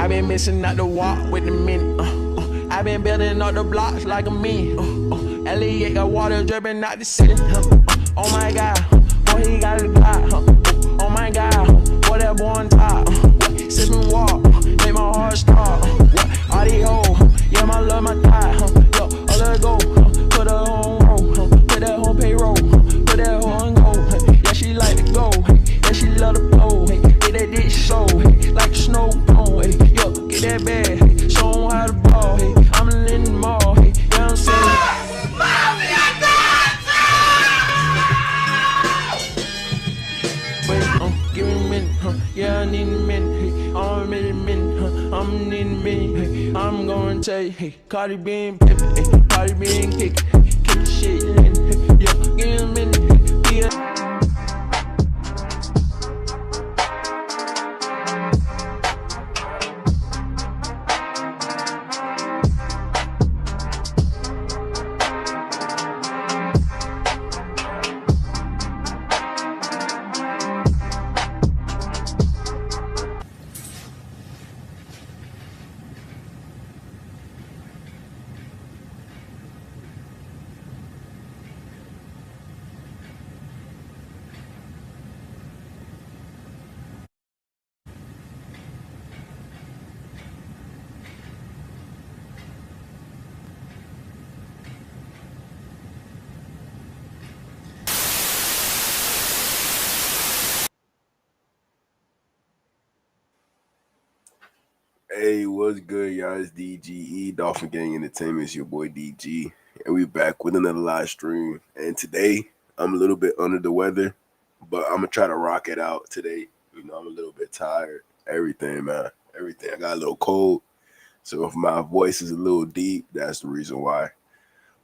I been missing out the walk with the minute. I been building up the blocks like a me. Elliot got water dripping out the city. Oh my God, boy he got a God. Oh my God, boy that boy on top. Sipping walk, make my heart stop. All these hoes, yeah my love my thigh. Yo, oh let go, put her on roll, put that on payroll, put that on go. Yeah she like to go, yeah she love to blow. Get that dick so, like a snow cone. Yo, get that bag, show 'em how to ball. I'm in the mall, yeah I'm saying. Give me a minute, yeah, I need a minute, I'm in a minute, I'm in a minute, I'm gonna tell you, hey, Cardi B and Pippin, Cardi B and kick the shit in, yeah, give me a minute, yeah. Hey, what's good, y'all? It's DGE, Dolphin Gang Entertainment. It's your boy DG, and we back with another live stream. And today, I'm a little bit under the weather, but I'm gonna try to rock it out today. You know, I'm a little bit tired. Everything, man. Everything. I got a little cold, so if my voice is a little deep, that's the reason why.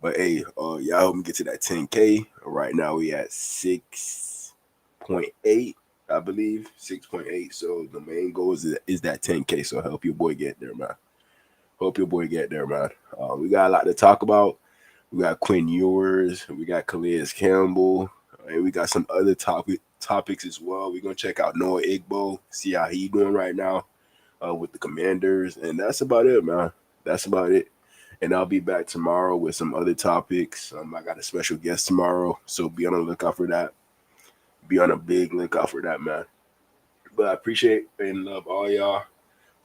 But hey, y'all help me get to that 10K. Right now, we at 6.8. I believe 6.8. So the main goal is that 10K. So help your boy get there, man. Hope your boy get there, man. We got a lot to talk about. We got Quinn Ewers. We got Calais Campbell. And we got some other topics as well. We're gonna check out Noah Igbo, see how he doing right now with the Commanders, and that's about it, man. That's about it. And I'll be back tomorrow with some other topics. I got a special guest tomorrow, so be on the lookout for that. Be on a big lookout for that, man. But I appreciate and love all y'all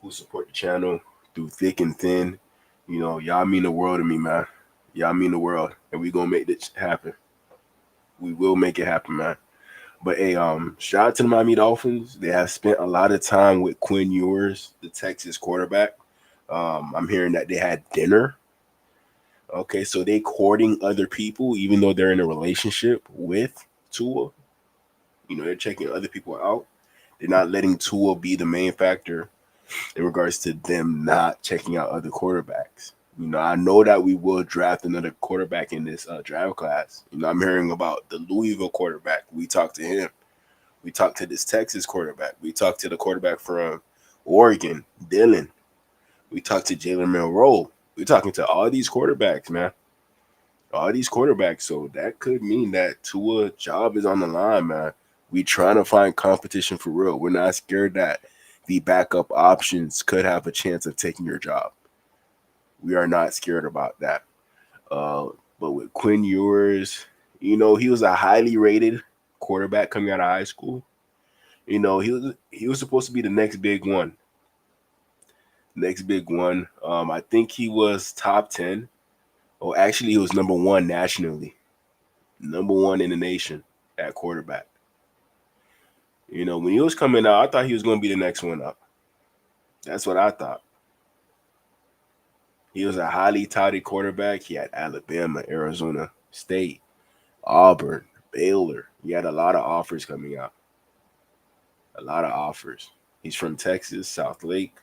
who support the channel through thick and thin. You know, y'all mean the world to me, man. Y'all mean the world, and we gonna make this happen. We will make it happen, man. But hey, shout out to the Miami Dolphins. They have spent a lot of time with Quinn Ewers, the Texas quarterback. I'm hearing that they had dinner. Okay, so they courting other people, even though they're in a relationship with Tua. You know, they're checking other people out. They're not letting Tua be the main factor in regards to them not checking out other quarterbacks. You know, I know that we will draft another quarterback in this draft class. You know, I'm hearing about the Louisville quarterback. We talked to him. We talked to this Texas quarterback. We talked to the quarterback from Oregon, Dylan. We talked to Jalen Milroe. We're talking to all these quarterbacks, man. All these quarterbacks. So that could mean that Tua's job is on the line, man. We trying to find competition for real. We're not scared that the backup options could have a chance of taking your job. We are not scared about that. But with Quinn Ewers, you know, he was a highly rated quarterback coming out of high school. You know, he was supposed to be the next big one. Next big one. I think he was top 10. Oh, actually, he was number 1 nationally. Number 1 in the nation at quarterback. You know, when he was coming out, I thought he was going to be the next one up. That's what I thought. He was a highly touted quarterback. He had Alabama, Arizona State, Auburn, Baylor. He had a lot of offers coming out. A lot of offers. He's from Texas, South Lake,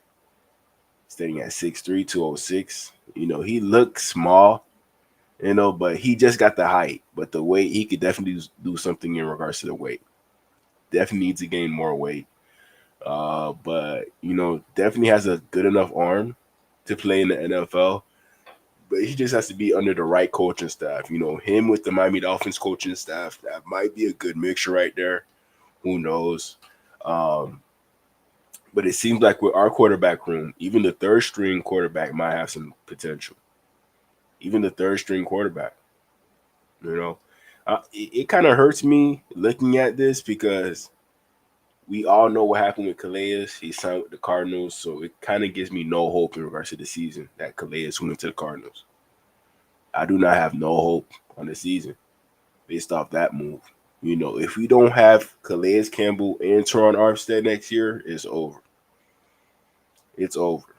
standing at 6'3", 206. You know, he looks small, you know, but he just got the height. But the weight, he could definitely do something in regards to the weight. Definitely needs to gain more weight. But, you know, definitely has a good enough arm to play in the NFL. But he just has to be under the right coaching staff. You know, him with the Miami Dolphins coaching staff, that might be a good mixture right there. Who knows? But it seems like with our quarterback room, even the third string quarterback might have some potential. Even the third string quarterback, you know, it kind of hurts me looking at this because we all know what happened with Calais. He signed with the Cardinals, so it kind of gives me no hope in regards to the season that Calais went to the Cardinals. I do not have no hope on the season based off that move. You know, if we don't have Calais Campbell and Teron Armstead next year, it's over. It's over.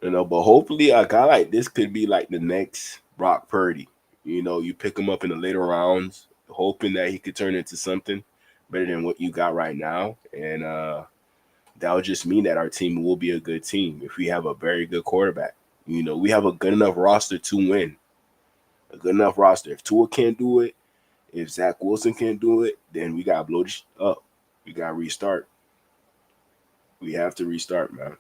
You know, but hopefully a guy like this could be like the next Brock Purdy. You know, you pick him up in the later rounds, hoping that he could turn into something better than what you got right now. And that would just mean that our team will be a good team if we have a very good quarterback. You know, we have a good enough roster to win. A good enough roster. If Tua can't do it, if Zach Wilson can't do it, then we got to blow this up. We got to restart. We have to restart, man.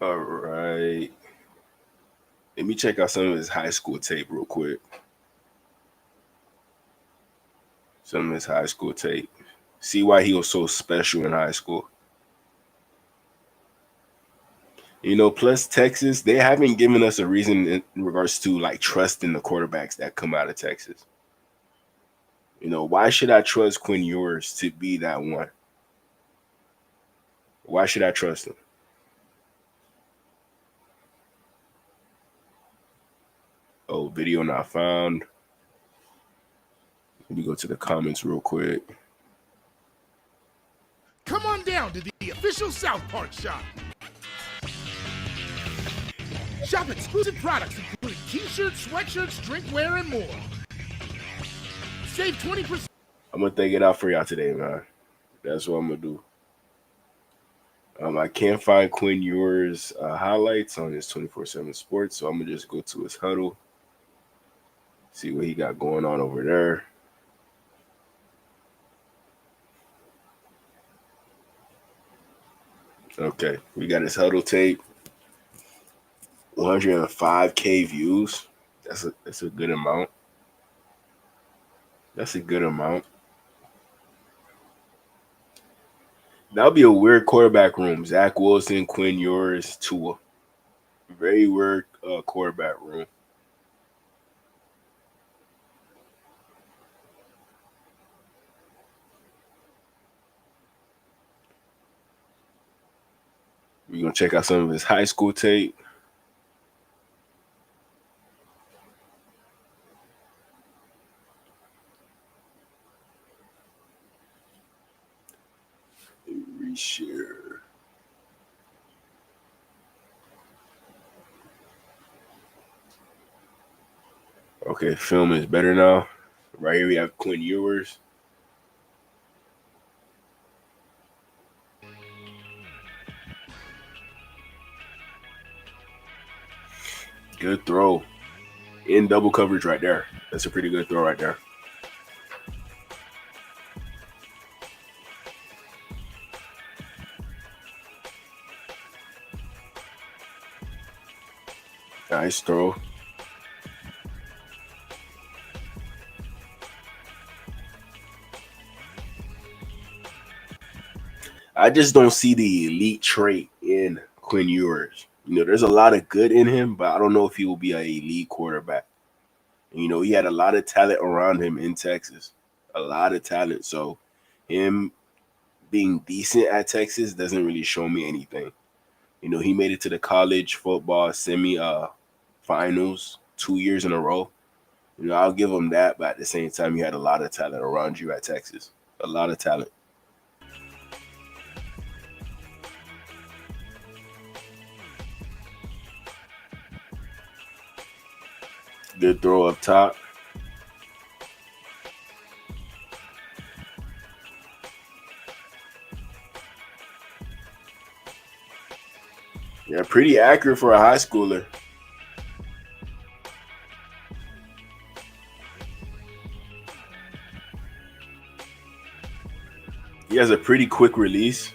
All right. Let me check out some of his high school tape real quick. Some of his high school tape. See why he was so special in high school. You know, plus Texas, they haven't given us a reason in regards to like trusting the quarterbacks that come out of Texas. You know, why should I trust Quinn Ewers to be that one? Why should I trust him? Oh, video not found. Let me go to the comments real quick. Come on down to the official South Park shop. Shop exclusive products including t-shirts, sweatshirts, drinkware, and more. Save 20%. I'm going to take it out for y'all today, man. That's what I'm going to do. I can't find Quinn Ewers' highlights on his 24/7 Sports, so I'm going to just go to his huddle, see what he got going on over there. Okay, we got his huddle tape. 105K views. That's a good amount. That's a good amount. That'll be a weird quarterback room. Zach Wilson, Quinn Ewers, Tua. Very weird quarterback room. We're going to check out some of his high school tape. Reshare. Okay, film is better now. Right here we have Quinn Ewers. Good throw. In double coverage right there. That's a pretty good throw right there. Nice throw. I just don't see the elite trait in Quinn Ewers. You know, there's a lot of good in him, but I don't know if he will be an elite quarterback. You know, he had a lot of talent around him in Texas. A lot of talent. So him being decent at Texas doesn't really show me anything. You know, he made it to the college football semi-finals 2 years in a row. You know, I'll give him that, but at the same time, he had a lot of talent around you at Texas. A lot of talent. Good throw up top. Yeah, pretty accurate for a high schooler. He has a pretty quick release.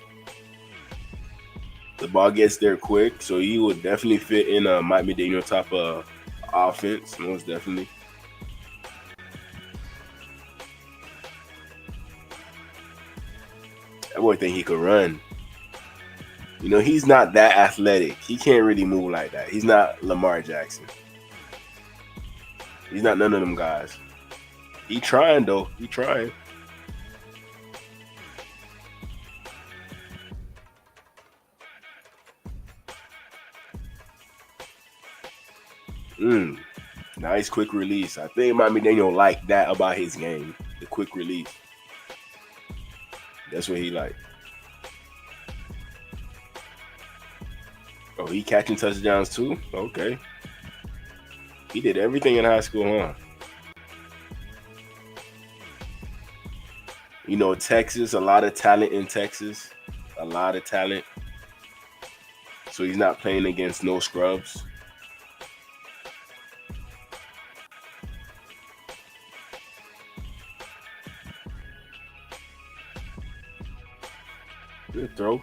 The ball gets there quick, so he would definitely fit in a Mike McDaniel type of offense, most definitely. That boy think he could run. You know, he's not that athletic. He can't really move like that. He's not Lamar Jackson. He's not none of them guys. He trying though. He trying. Nice quick release. I think Miami Daniel like that about his game. The quick release. That's what he like. Oh, he catching touchdowns too? Okay. He did everything in high school, huh? You know, Texas, a lot of talent in Texas. A lot of talent. So he's not playing against no scrubs. Good throw.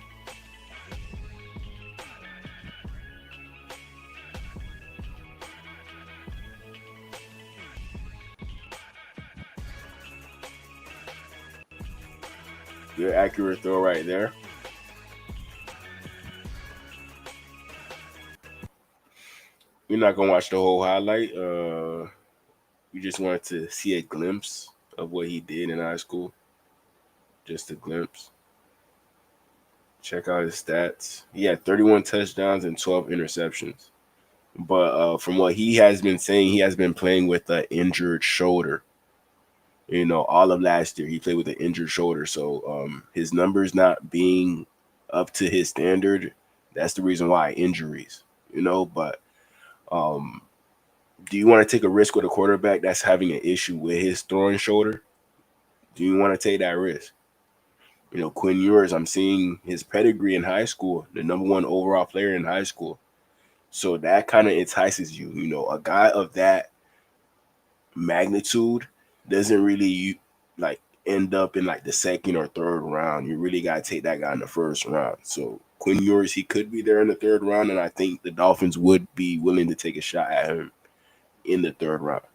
Good accurate throw right there. We're not gonna watch the whole highlight. We just wanted to see a glimpse of what he did in high school. Just a glimpse. Check out his stats. He had 31 touchdowns and 12 interceptions. But from what he has been saying, he has been playing with an injured shoulder. You know, all of last year he played with an injured shoulder. So his numbers not being up to his standard, that's the reason why injuries, you know. But do you want to take a risk with a quarterback that's having an issue with his throwing shoulder? Do you want to take that risk? You know, Quinn Ewers, I'm seeing his pedigree in high school, the #1 overall player in high school. So that kind of entices you. You know, a guy of that magnitude doesn't really like end up in like the second or third round. You really got to take that guy in the first round. So Quinn Ewers, he could be there in the third round, and I think the Dolphins would be willing to take a shot at him in the third round.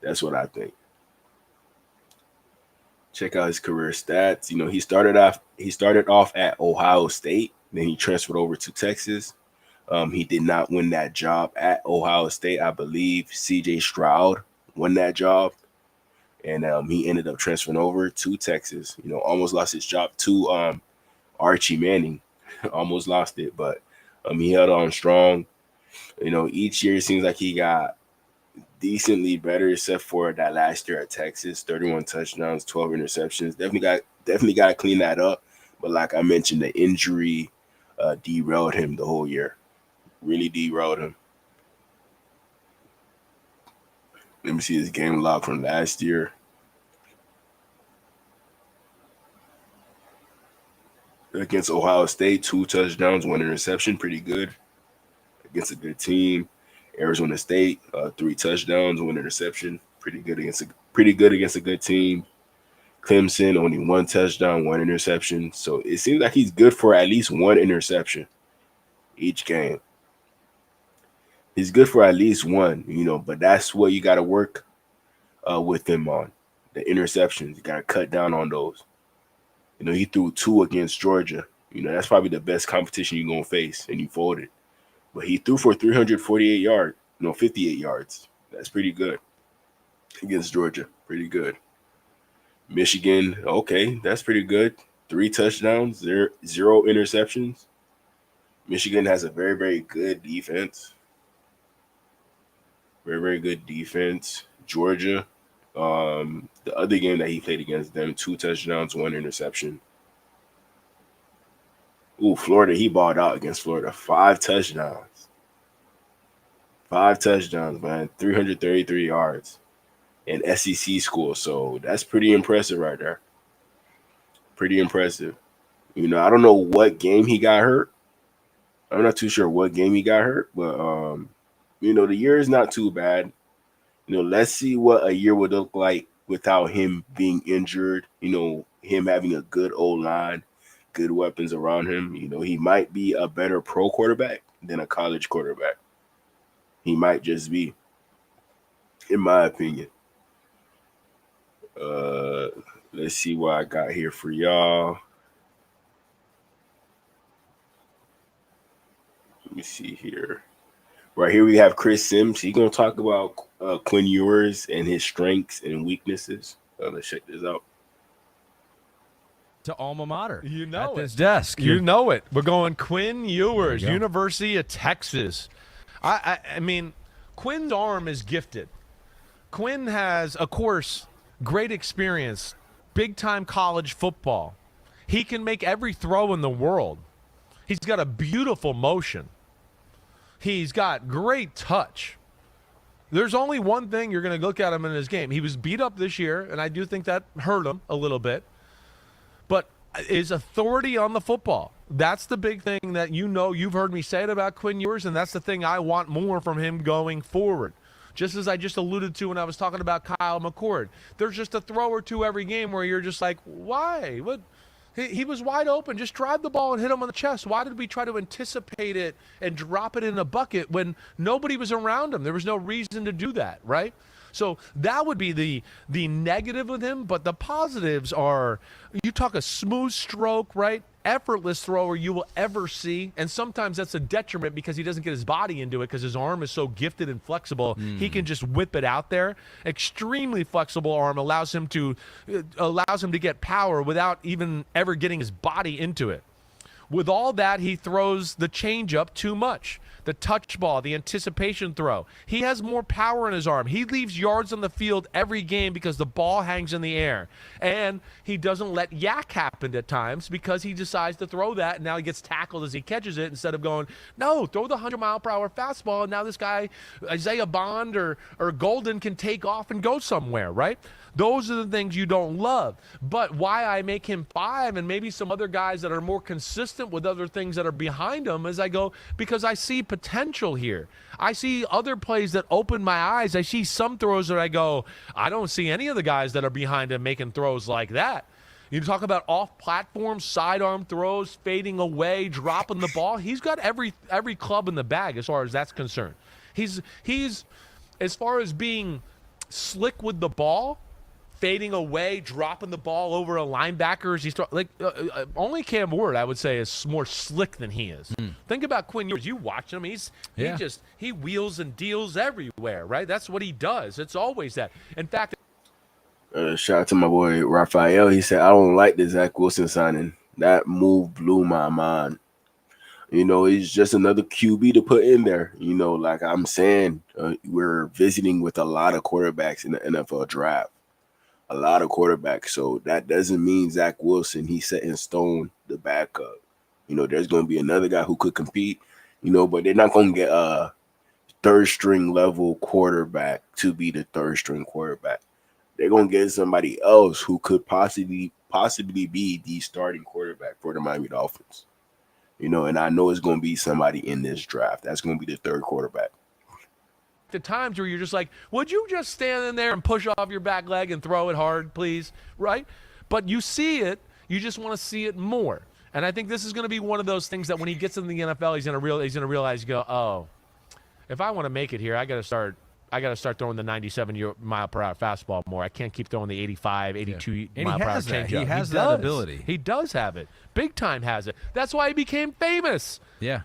That's what I think. Check out his career stats. You know, he started off at Ohio State, then he transferred over to Texas. He did not win that job at Ohio State. I believe C.J. Stroud won that job, and he ended up transferring over to Texas. You know, almost lost his job to Archie Manning. Almost lost it, but he held on strong. You know, each year it seems like he got decently better, except for that last year at Texas, 31 touchdowns, 12 interceptions. Definitely got to clean that up. But like I mentioned, the injury derailed him the whole year. Really derailed him. Let me see his game log from last year. Against Ohio State, 2 touchdowns, 1 interception, pretty good. Against a good team. Arizona State, 3 touchdowns, 1 interception, pretty good against a good team. Clemson, only 1 touchdown, 1 interception. So it seems like he's good for at least 1 interception each game. He's good for at least 1, you know, but that's what you got to work with him on. The interceptions, you got to cut down on those. You know, he threw 2 against Georgia. You know, that's probably the best competition you're going to face, and he folded. But he threw for 58 yards. That's pretty good against Georgia. Pretty good. Michigan, okay, that's pretty good. 3 touchdowns, 0 interceptions. Michigan has a very, very good defense. Very, very good defense. Georgia, the other game that he played against them, 2 touchdowns, 1 interception. Ooh, Florida, he balled out against Florida. 5 touchdowns. 5 touchdowns, man. 333 yards in SEC school. So that's pretty impressive right there. Pretty impressive. You know, I don't know what game he got hurt. I'm not too sure what game he got hurt, but you know, the year is not too bad. You know, let's see what a year would look like without him being injured. You know, him having a good O-line, good weapons around him. You know, he might be a better pro quarterback than a college quarterback. He might just be, in my opinion. Let's see what I got here for y'all. Let me see here. Right here we have Chris Sims. He's going to talk about Quinn Ewers and his strengths and weaknesses. Let's check this out. To alma mater. You know at it. this desk. You know it. We're going Quinn Ewers, University of Texas. I mean, Quinn's arm is gifted. Quinn has, of course, great experience, big-time college football. He can make every throw in the world. He's got a beautiful motion. He's got great touch. There's only one thing you're going to look at him in his game. He was beat up this year, and I do think that hurt him a little bit. But his authority on the football, that's the big thing that you've heard me say it about Quinn Ewers, and that's the thing I want more from him going forward. Just as I just alluded to when I was talking about Kyle McCord. There's just a throw or two every game where you're just like, why? What? He was wide open. Just drive the ball and hit him on the chest. Why did we try to anticipate it and drop it in a bucket when nobody was around him? There was no reason to do that, right? So that would be the negative with him, but the positives are, you talk a smooth stroke, right? Effortless thrower you will ever see, and sometimes that's a detriment because he doesn't get his body into it because his arm is so gifted and flexible. He can just whip it out there. Extremely flexible arm allows him to get power without even ever getting his body into it. With all that, he throws the changeup too much. The touch ball, the anticipation throw. He has more power in his arm. He leaves yards on the field every game because the ball hangs in the air. And he doesn't let yak happen at times because he decides to throw that, and now he gets tackled as he catches it instead of going, no, throw the 100-mile-per-hour fastball, and now this guy, Isaiah Bond or Golden, can take off and go somewhere, right? Those are the things you don't love. But why I make him 5 and maybe some other guys that are more consistent with other things that are behind him is I go, because I see potential here. I see other plays that open my eyes. I see some throws that I go, I don't see any of the guys that are behind him making throws like that. You talk about off-platform, sidearm throws, fading away, dropping the ball. He's got every club in the bag as far as that's concerned. He's as far as being slick with the ball, fading away, dropping the ball over a linebacker. Only Cam Ward, I would say, is more slick than he is. Think about Quinn Ewers. You watch him. He wheels and deals everywhere, right? That's what he does. It's always that. In fact, shout out to my boy Raphael. He said, I don't like the Zach Wilson signing. That move blew my mind. He's just another QB to put in there. Like I'm saying, we're visiting with a lot of quarterbacks in the NFL draft. A lot of quarterbacks. So that doesn't mean Zach Wilson, he's set in stone the backup. There's going to be another guy who could compete, but they're not going to get a third string level quarterback to be the third string quarterback. They're going to get somebody else who could possibly be the starting quarterback for the Miami Dolphins. And I know it's going to be somebody in this draft. That's going to be the third quarterback. the times where you're just like, would you just stand in there and push off your back leg and throw it hard, please? Right? But you see it. You just want to see it more. And I think this is going to be one of those things that when he gets in the NFL, he's going to realize, oh, if I want to make it here, I got to start throwing the 97-mile-per-hour fastball more. I can't keep throwing the 85, 82-mile-per-hour changeup. He has that ability. He does have it. Big time has it. That's why he became famous. Yeah.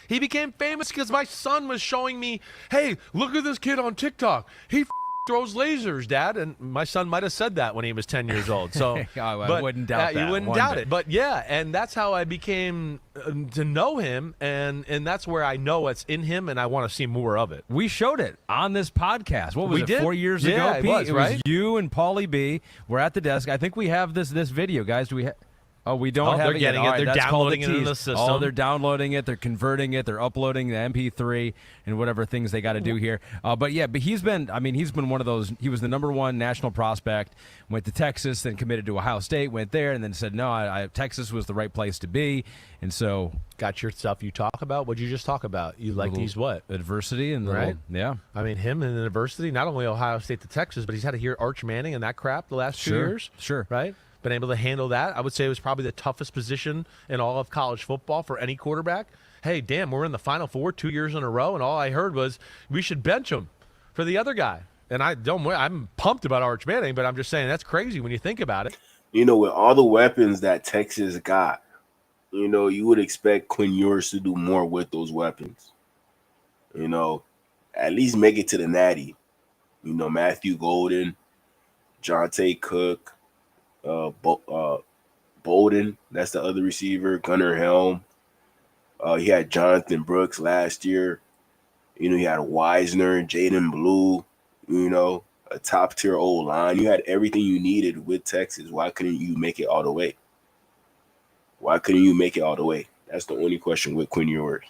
He became famous because my son was showing me, hey, look at this kid on TikTok. He throws lasers, Dad. And my son might have said that when he was 10 years old. So, I wouldn't doubt that. You wouldn't doubt it. But, yeah, and that's how I became to know him, and that's where I know it's in him, and I want to see more of it. We showed it on this podcast. What was it, did? 4 years ago, Yeah, Pete? it was, right? Was you and Paulie B. We're at the desk. I think we have this video, guys. Do we have? Oh, we don't have they're it getting yet. it. Right, They're downloading it in the system. Oh, they're downloading it. They're converting it. They're uploading the MP3 and whatever things they got to do here. But he's been one of those. He was the #1 national prospect. Went to Texas, then committed to Ohio State. Went there, and then said, no, Texas was the right place to be. And so got your stuff you talk about. What'd you just talk about? You like these what? Adversity and right? Yeah. I mean, him in adversity, not only Ohio State to Texas, but he's had to hear Arch Manning and that crap the last 2 years. Sure. Right? Been able to handle that. I would say it was probably the toughest position in all of college football for any quarterback. Hey, damn, we're in the Final Four 2 years in a row, and all I heard was we should bench him for the other guy. And I'm pumped about Arch Manning, but I'm just saying that's crazy when you think about it. You know, with all the weapons that Texas got, you know, you would expect Quinn Ewers to do more with those weapons. You know, at least make it to the Natty. You know, Matthew Golden, Jonte Cook, Bolden, that's the other receiver, Gunnar Helm. He had Jonathan Brooks last year. You know, he had Wisner, Jaden Blue, you know, a top-tier O-line. You had everything you needed with Texas. Why couldn't you make it all the way? Why couldn't you make it all the way? That's the only question with Quinn Ewers.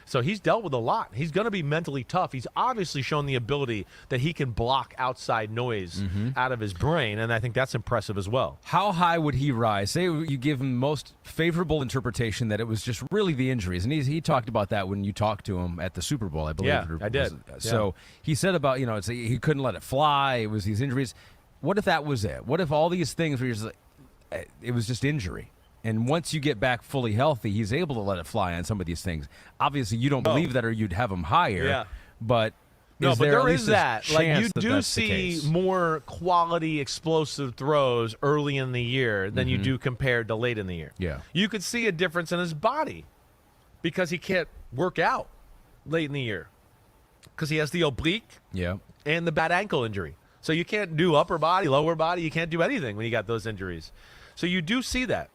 So he's dealt with a lot. He's going to be mentally tough. He's obviously shown the ability that he can block outside noise out of his brain, and I think that's impressive as well. How high would he rise? Say you give him most favorable interpretation that it was just really the injuries, and he talked about that when you talked to him at the Super Bowl, I believe. Yeah, I did. So he said about, you know, he couldn't let it fly. It was these injuries. What if that was it? What if all these things were just like, it was just injury? And once you get back fully healthy, he's able to let it fly on some of these things. Obviously, you don't believe that, or you'd have him higher. Yeah. But there is that. Like, you do that's see more quality explosive throws early in the year than you do compared to late in the year. Yeah. You could see a difference in his body because he can't work out late in the year because he has the oblique and the bad ankle injury. So you can't do upper body, lower body. You can't do anything when you got those injuries. So you do see that.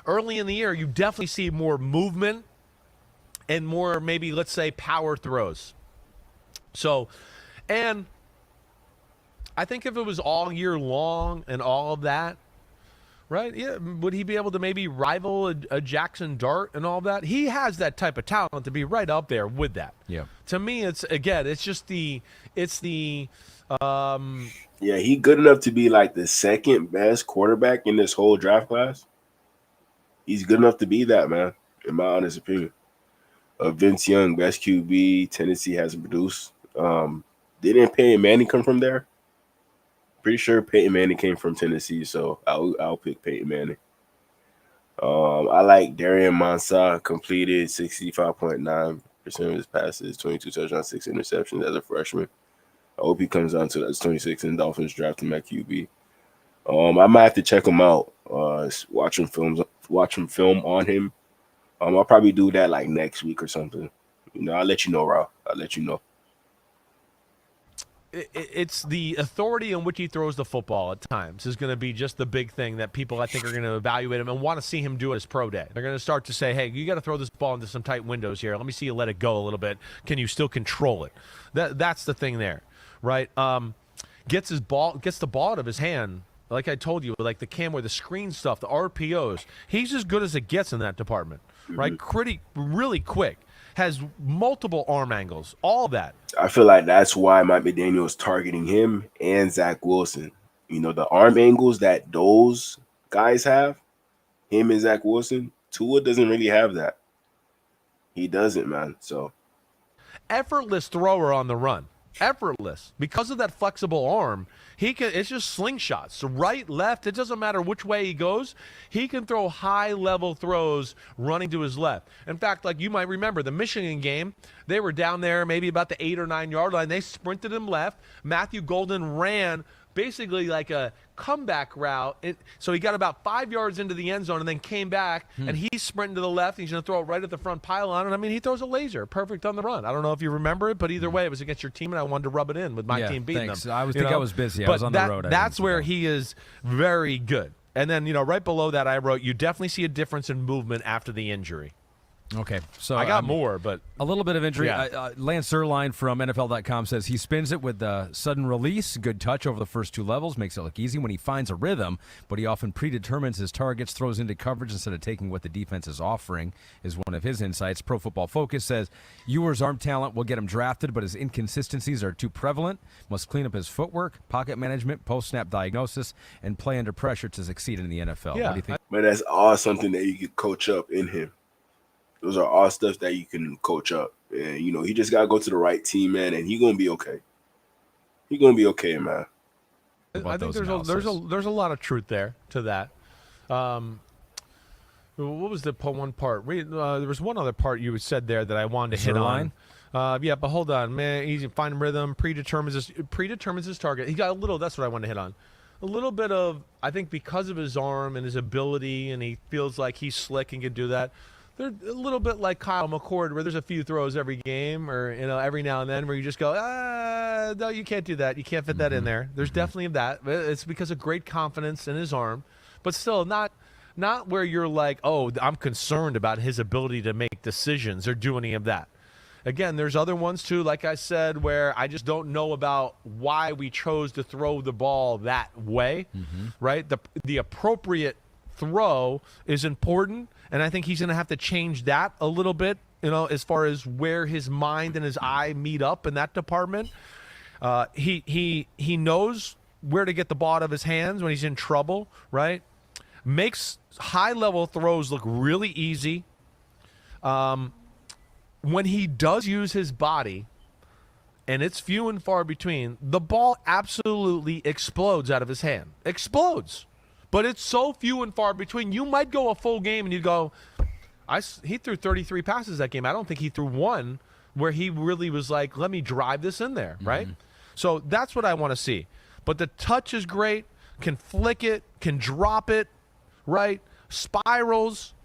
Early in the year, you definitely see more movement and more, maybe, let's say, power throws. So, and I think if it was all year long and all of that, right, yeah, would he be able to maybe rival a Jackson Dart and all that? He has that type of talent to be right up there with that. Yeah. To me, it's just the Yeah, he good enough to be like the second best quarterback in this whole draft class. He's good enough to be that, man, in my honest opinion. Vince Young, best QB. Tennessee hasn't produced. Didn't Peyton Manning come from there? Pretty sure Peyton Manning came from Tennessee, so I'll pick Peyton Manning. I like Darian Monsah, completed 65.9% of his passes, 22 touchdowns, 6 interceptions as a freshman. I hope he comes on to that's 26 and Dolphins draft him at QB. I might have to check him out, watch him film on him. I'll probably do that like next week or something. You know, I'll let you know, Rob. I'll let you know. It's the authority in which he throws the football at times is going to be just the big thing that people, I think, are going to evaluate him and want to see him do at his pro day. They're going to start to say, hey, you got to throw this ball into some tight windows here. Let me see you let it go a little bit. Can you still control it? That's the thing there, right? Gets the ball out of his hand. Like I told you, like the camera, the screen stuff, the RPOs, he's as good as it gets in that department, right? Really quick, has multiple arm angles, all that. I feel like that's why Mike McDaniel is targeting him and Zach Wilson. You know, the arm angles that those guys have, him and Zach Wilson, Tua doesn't really have that. He doesn't, man. So, effortless thrower on the run. Effortless because of that flexible arm. It's just slingshots. So right, left, it doesn't matter which way he goes. He can throw high-level throws running to his left. In fact, like you might remember the Michigan game, they were down there maybe about the 8 or 9 yard line. They sprinted him left. Matthew Golden ran basically like a comeback route. So he got about 5 yards into the end zone and then came back, and he's sprinting to the left. He's going to throw it right at the front pylon. And, I mean, he throws a laser. Perfect on the run. I don't know if you remember it, but either way, it was against your team, and I wanted to rub it in with my team beating them. I was busy. I was on the road. That's where he is very good. And then, right below that, I wrote, you definitely see a difference in movement after the injury. Okay, so I got more, but a little bit of injury. Yeah. Lance Zierlein from NFL.com says he spins it with the sudden release, good touch over the first 2 levels, makes it look easy when he finds a rhythm, but he often predetermines his targets, throws into coverage instead of taking what the defense is offering, is one of his insights. Pro Football Focus says Ewers' arm talent will get him drafted, but his inconsistencies are too prevalent, must clean up his footwork, pocket management, post-snap diagnosis, and play under pressure to succeed in the NFL. Yeah. What do you think? But that's all something that you could coach up in him. Those are all stuff that you can coach up. And, he just got to go to the right team, man, and he's going to be okay. He's going to be okay, man. I think there's a lot of truth there to that. What was the one part? There was one other part you said there that I wanted to hit on. Yeah, but hold on, man. He's finding rhythm, predetermines his target. He got a little. That's what I want to hit on. A little bit of, I think, because of his arm and his ability, and he feels like he's slick and can do that. They're a little bit like Kyle McCord, where there's a few throws every game, or every now and then, where you just go, no, you can't do that. You can't fit that in there. There's definitely that. It's because of great confidence in his arm, but still not where you're like, oh, I'm concerned about his ability to make decisions or do any of that. Again, there's other ones too, like I said, where I just don't know about why we chose to throw the ball that way, right? The appropriate throw is important, and I think he's going to have to change that a little bit, as far as where his mind and his eye meet up in that department. He knows where to get the ball out of his hands when he's in trouble, right? Makes high-level throws look really easy. When he does use his body, and it's few and far between, the ball absolutely explodes out of his hand. Explodes. But it's so few and far between. You might go a full game and you go, he threw 33 passes that game. I don't think he threw one where he really was like, let me drive this in there, right? So that's what I want to see. But the touch is great, can flick it, can drop it, right? Spirals.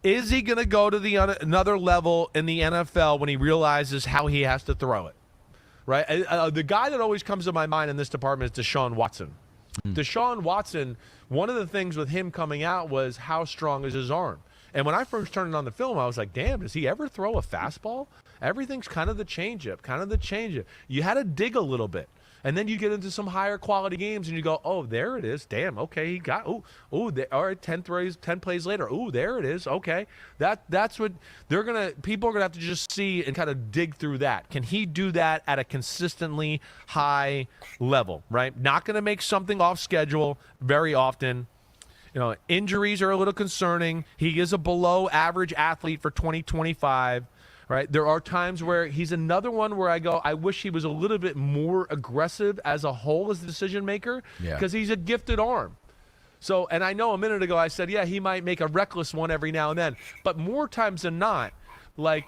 Is he going to go to another level in the NFL when he realizes how he has to throw it? Right? The guy that always comes to my mind in this department is Deshaun Watson. Deshaun Watson, one of the things with him coming out was how strong is his arm. And when I first turned on the film, I was like, damn, does he ever throw a fastball? Everything's kind of the changeup, You had to dig a little bit. And then you get into some higher quality games and you go, oh, there it is. Damn, okay, he got, all right, 10 plays later. Oh, there it is. Okay. That's what people are going to have to just see and kind of dig through that. Can he do that at a consistently high level, right? Not going to make something off schedule very often. Injuries are a little concerning. He is a below average athlete for 2025. Right, there are times where he's another one where I go, I wish he was a little bit more aggressive as a whole as a decision maker, because he's a gifted arm. So, and I know a minute ago I said, yeah, he might make a reckless one every now and then, but more times than not, like,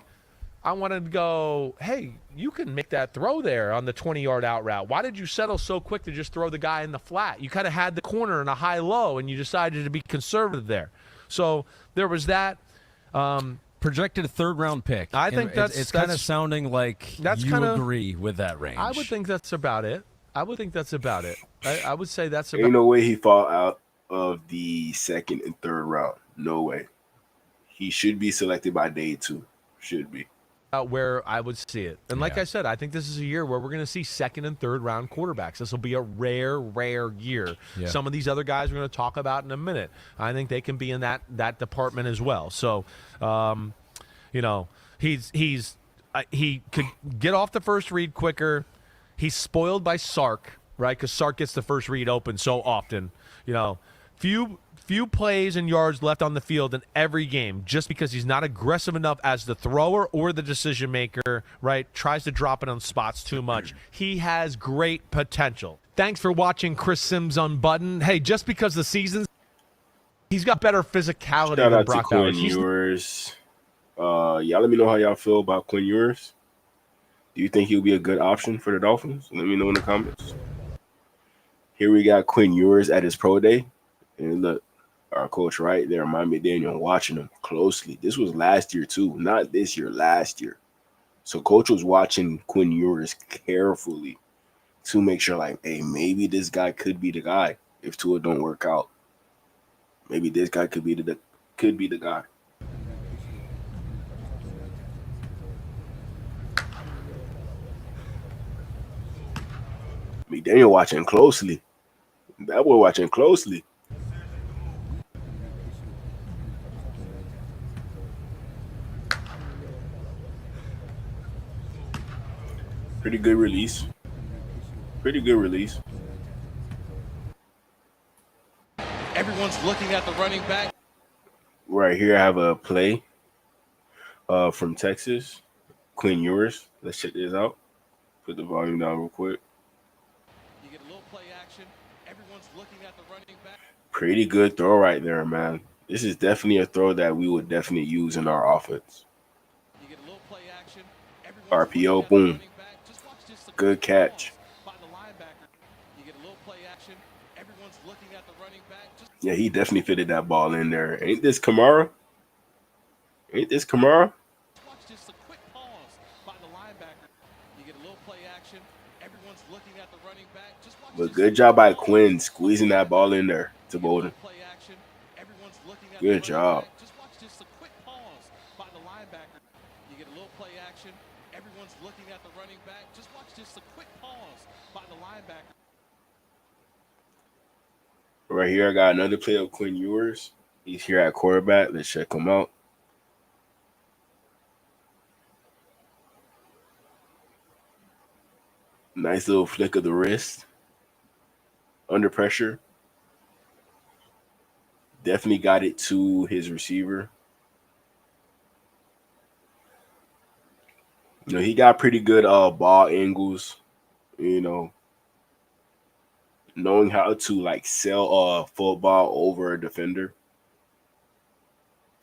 I wanted to go, hey, you can make that throw there on the 20-yard out route. Why did you settle so quick to just throw the guy in the flat? You kind of had the corner in a high-low, and you decided to be conservative there. So there was that. Projected third-round pick. I think it's kind of sounding like you agree with that range. I would think that's about it. I would say that's about it. Ain't no way he fall out of the second and third round. No way. He should be selected by day 2. Should be. Where I would see it. And like I said, I think this is a year where we're going to see second and third round quarterbacks. This will be a rare year. Yeah. Some of these other guys we're going to talk about in a minute, I think they can be in that department as well. So, he could get off the first read quicker. He's spoiled by Sark, right? Because Sark gets the first read open so often. Few plays and yards left on the field in every game just because he's not aggressive enough as the thrower or the decision maker, right? Tries to drop it on spots too much. He has great potential. Thanks for watching Chris Sims Unbuttoned. Hey, just because the season's, he's got better physicality than Brock Bowers. Quinn Ewers. Y'all let me know how y'all feel about Quinn Ewers. Do you think he'll be a good option for the Dolphins? Let me know in the comments. Here we got Quinn Ewers at his pro day. And look, our coach right there, Mike Daniel, watching him closely. This was last year too, not this year, last year. So coach was watching Quinn Ewers carefully to make sure, like, hey, maybe this guy could be the guy if Tua don't work out. Maybe this guy could be the guy. McDaniel watching closely. That boy watching closely. Pretty good release. Everyone's looking at the running back. Right here, I have a play from Texas, Quinn Ewers. Let's check this out. Put the volume down real quick. You get a little play action. Everyone's looking at the running back. Pretty good throw right there, man. This is definitely a throw that we would definitely use in our offense. You get a little play action. Everyone's RPO, boom. Good catch. Yeah, he definitely fitted that ball in there. Ain't this Kamara? Ain't this Kamara? Watch just a quick pause by the linebacker. You get a little play action. Everyone's looking at the running back. Just watch But just good job by Quinn squeezing that ball in there to Bolden. play action. Everyone's looking at Good the job. running back. Just watch just a quick pause by the linebacker. You get a little play action. Everyone's looking at the running back. Just watch just a quick pause by the linebacker. Right here, I got another play of Quinn Ewers. He's here at quarterback. Let's check him out. Nice little flick of the wrist. Under pressure. Definitely got it to his receiver. You know, he got pretty good ball angles, you know, knowing how to like sell football over a defender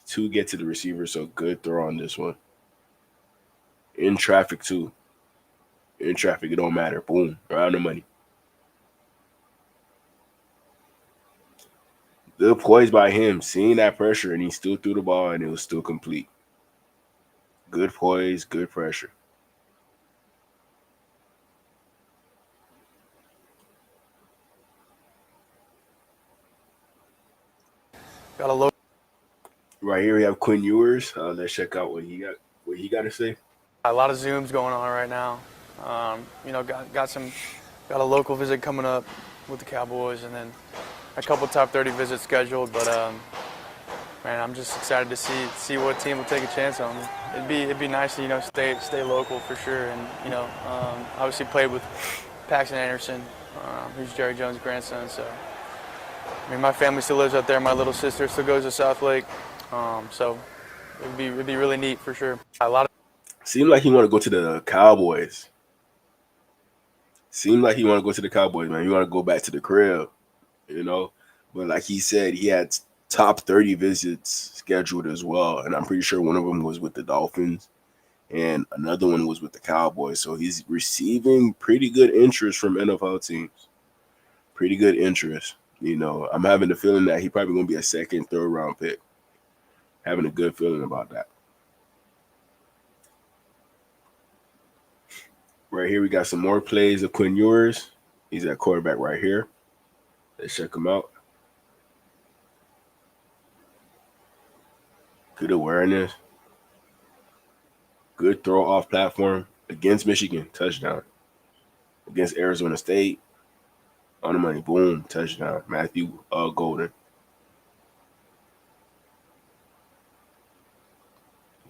to get to the receiver. So good throw on this one. In traffic too. In traffic, it don't matter. Boom, around the money. Good poise by him, seeing that pressure, and he still threw the ball, and it was still complete. Good poise, good pressure. Got a low. Right here we have Quinn Ewers. Let's check out what he got to say. A lot of Zooms going on right now. You know, got a local visit coming up with the Cowboys, and then a couple top 30 visits scheduled. But man, I'm just excited to see what team will take a chance on me. It'd be nice to, you know, stay local for sure, and you know, obviously played with Paxton Anderson, who's Jerry Jones' grandson. So I mean, my family still lives out there. My little sister still goes to South Lake. So it'd be really neat for sure. Seemed like he want to go to the Cowboys. Seemed like he want to go to the Cowboys, man. He want to go back to the crib, you know. But like he said, he had top 30 visits scheduled as well, and I'm pretty sure one of them was with the Dolphins, and another one was with the Cowboys. So he's receiving pretty good interest from NFL teams. Pretty good interest. You know, I'm having the feeling that he probably going to be a second, third round pick. Having a good feeling about that. Right here, we got some more plays of Quinn Ewers. He's at quarterback right here. Let's check him out. Good awareness. Good throw off platform against Michigan. Touchdown. Against Arizona State. On the money. Boom. Touchdown. Matthew Golden.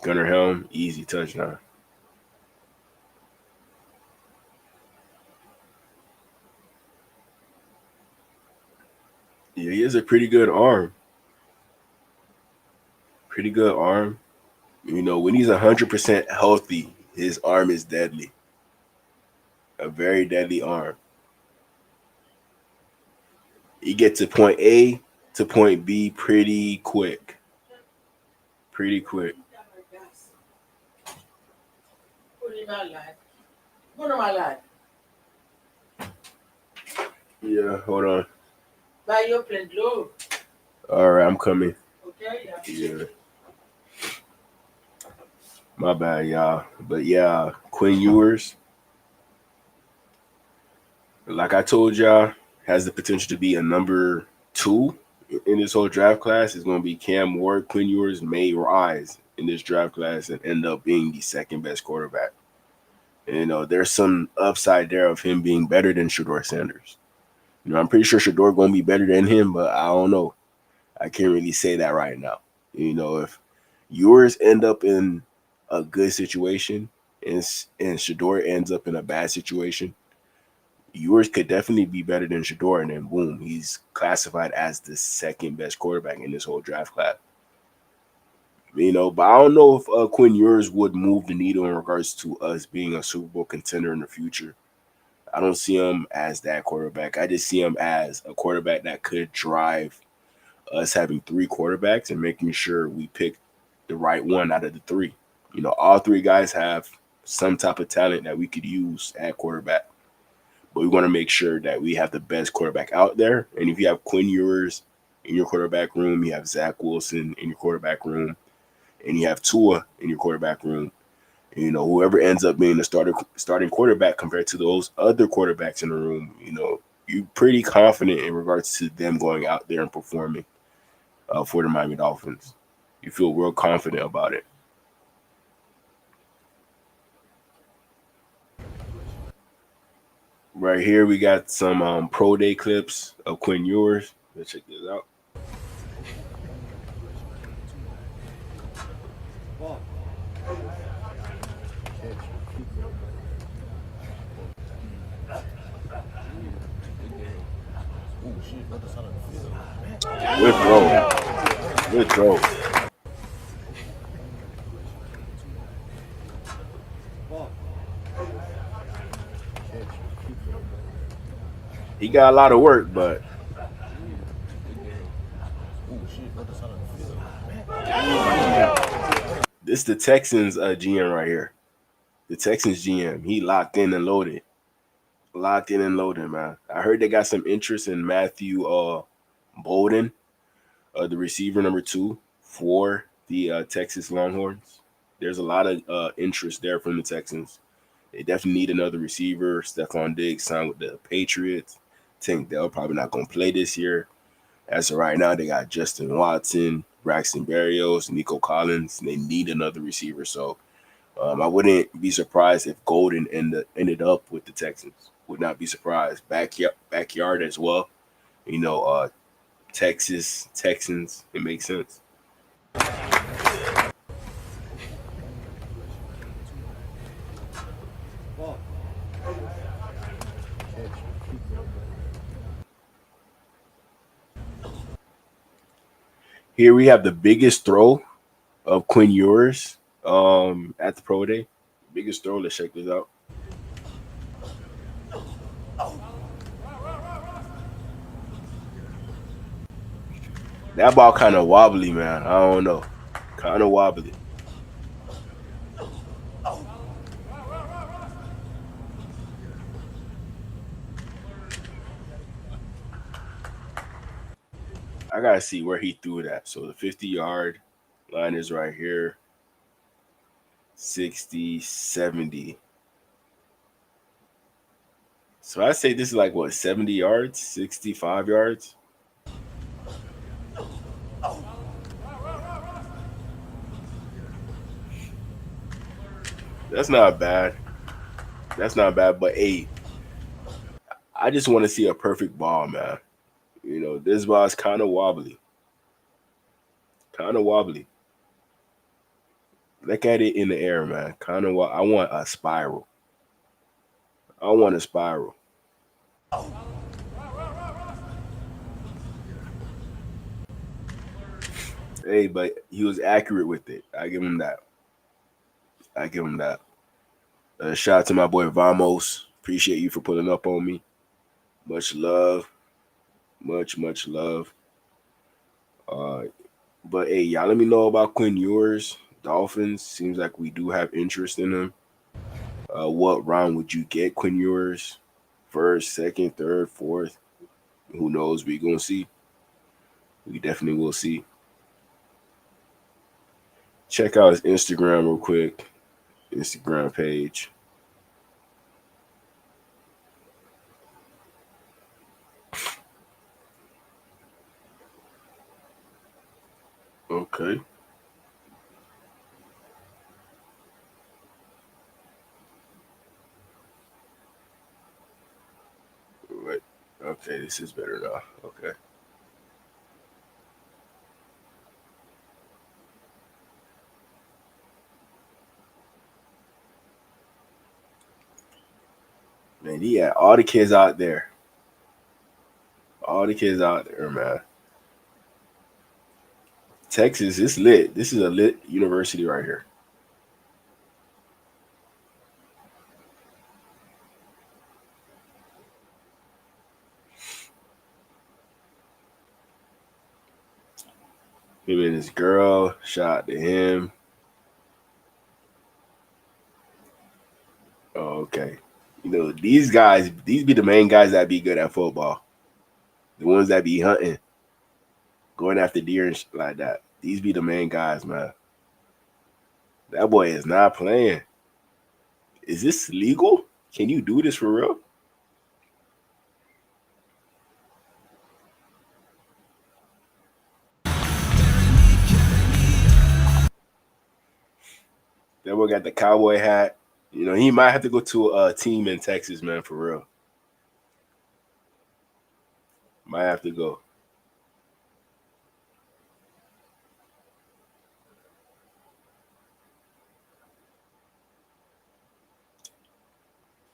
Gunnar Helm. Easy touchdown. Yeah, he has a pretty good arm. Pretty good arm. You know, when he's 100% healthy, his arm is deadly. A very deadly arm. He gets to point A to point B pretty quick. Pretty quick. Yeah, hold on. All right, I'm coming. Yeah. My bad, y'all. But yeah, Quinn Ewers, like I told y'all, has the potential to be a number 2 in this whole draft class. It's going to be Cam Ward. Quinn Ewers may rise in this draft class and end up being the second best quarterback. And, you know, there's some upside there of him being better than Shedeur Sanders. You know, I'm pretty sure Shedeur going to be better than him, but I don't know. I can't really say that right now. You know, if Ewers end up in a good situation and Shedeur ends up in a bad situation, Ewers could definitely be better than Shedeur, and then boom, he's classified as the second best quarterback in this whole draft class. You know, but I don't know if Quinn Ewers would move the needle in regards to us being a Super Bowl contender in the future. I don't see him as that quarterback. I just see him as a quarterback that could drive us having 3 quarterbacks and making sure we pick the right one out of the 3. You know, all 3 guys have some type of talent that we could use at quarterback. But we want to make sure that we have the best quarterback out there. And if you have Quinn Ewers in your quarterback room, you have Zach Wilson in your quarterback room, and you have Tua in your quarterback room. You know, whoever ends up being the starting quarterback compared to those other quarterbacks in the room, you know, you're pretty confident in regards to them going out there and performing for the Miami Dolphins. You feel real confident about it. Right here, we got some pro day clips of Quinn Ewers. Let's check this out. Good throw. Good throw. He got a lot of work, but this is the Texans GM right here. The Texans GM. He locked in and loaded. Locked in and loaded, man. I heard they got some interest in Matthew Bolden, the receiver number 2 for the Texas Longhorns. There's a lot of interest there from the Texans. They definitely need another receiver. Stephon Diggs signed with the Patriots. Think they're probably not going to play this year. As of right now, they got Justin Watson, Braxton Berrios, Nico Collins. And they need another receiver. So I wouldn't be surprised if Golden ended up with the Texans. Would not be surprised. Backyard as well. You know, Texans. It makes sense. Here we have the biggest throw of Quinn Ewers at the pro day. Biggest throw. Let's check this out. That ball kind of wobbly, man. I don't know. Kind of wobbly. I got to see where he threw it at. So the 50-yard line is right here. 60, 70. So I say this is like, what, 70 yards? 65 yards? That's not bad. That's not bad. But, hey, I just want to see a perfect ball, man. You know, this ball is kind of wobbly. Kind of wobbly. Look at it in the air, man. Kind of. I want a spiral. I want a spiral. Hey, but he was accurate with it. I give him that. I give him that. Shout out to my boy Vamos. Appreciate you for pulling up on me. Much love. Much love. But hey, y'all let me know about Quinn Ewers. Dolphins. Seems like we do have interest in him. What round would you get Quinn Ewers? First, second, third, fourth? Who knows? We gonna see. We definitely will see. Check out his Instagram real quick. Instagram page. Okay. Wait. Okay, this is better now. Okay. Man, he had all the kids out there. All the kids out there, man. Texas is lit. This is a lit university right here. Him and his girl. Shout out to him. Okay. You know, these guys, these be the main guys that be good at football. The ones that be hunting, going after deer and shit like that. These be the main guys, man. That boy is not playing. Is this legal? Can you do this for real? That boy got the cowboy hat. You know, he might have to go to a team in Texas, man, for real. Might have to go.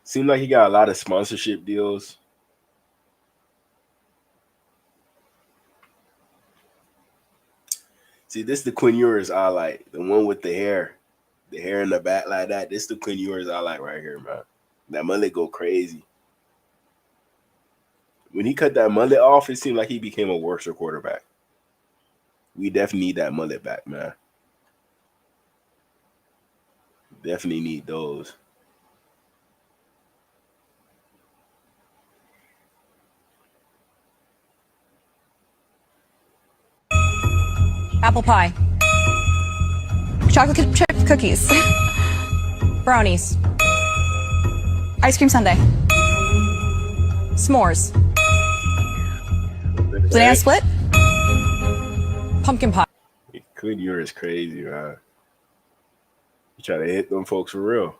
Seems like he got a lot of sponsorship deals. See, this is the Quinn Ewers I like. The one with the hair in the back like that. This is the Quinn Ewers I like right here, man. That mullet go crazy. When he cut that mullet off, it seemed like he became a worse quarterback. We definitely need that mullet back, man. Definitely need those. Apple pie. Chocolate chip cookies. Brownies. Ice cream sundae. S'mores. Banana split. Pumpkin pie. Quinn Ewers is crazy, man. You try to hit them folks for real.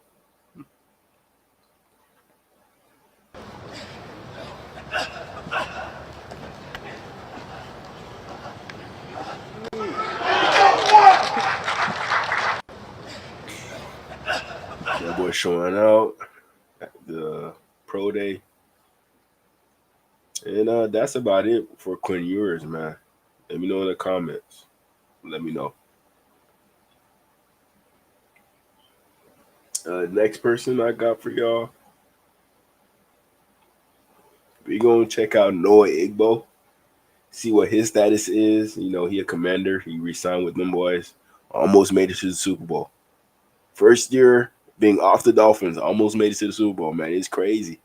That boy showing out at the pro day. And that's about it for Quinn Ewers, man. Let me know in the comments. Let me know. Next person I got for y'all. We gonna check out Noah Igbo. See what his status is. You know, he a commander. He re-signed with them boys. Almost made it to the Super Bowl. First year being off the Dolphins, almost made it to the Super Bowl, man. It's crazy.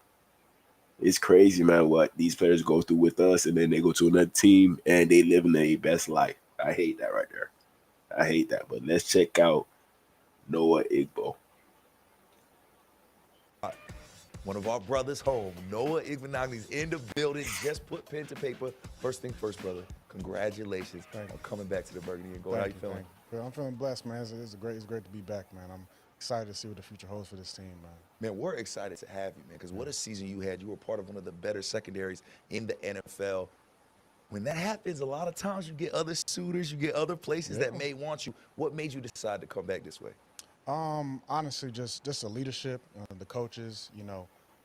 It's crazy, man, what these players go through with us, and then they go to another team, and they live in their best life. I hate that right there. I hate that. But let's check out Noah Igbo. One of our brothers home, Noah Igbenogny's in the building. Just put pen to paper. First thing first, brother. Congratulations on coming back to the Burgundy and Gold. How you feeling? I'm feeling blessed, man. It's great to be back, man. I'm excited to see what the future holds for this team, man. Man, we're excited to have you, man, because what a season you had. You were part of one of the better secondaries in the NFL. When that happens, a lot of times you get other suitors, you get other places that may want you. What made you decide to come back this way? Honestly, just the leadership, the coaches,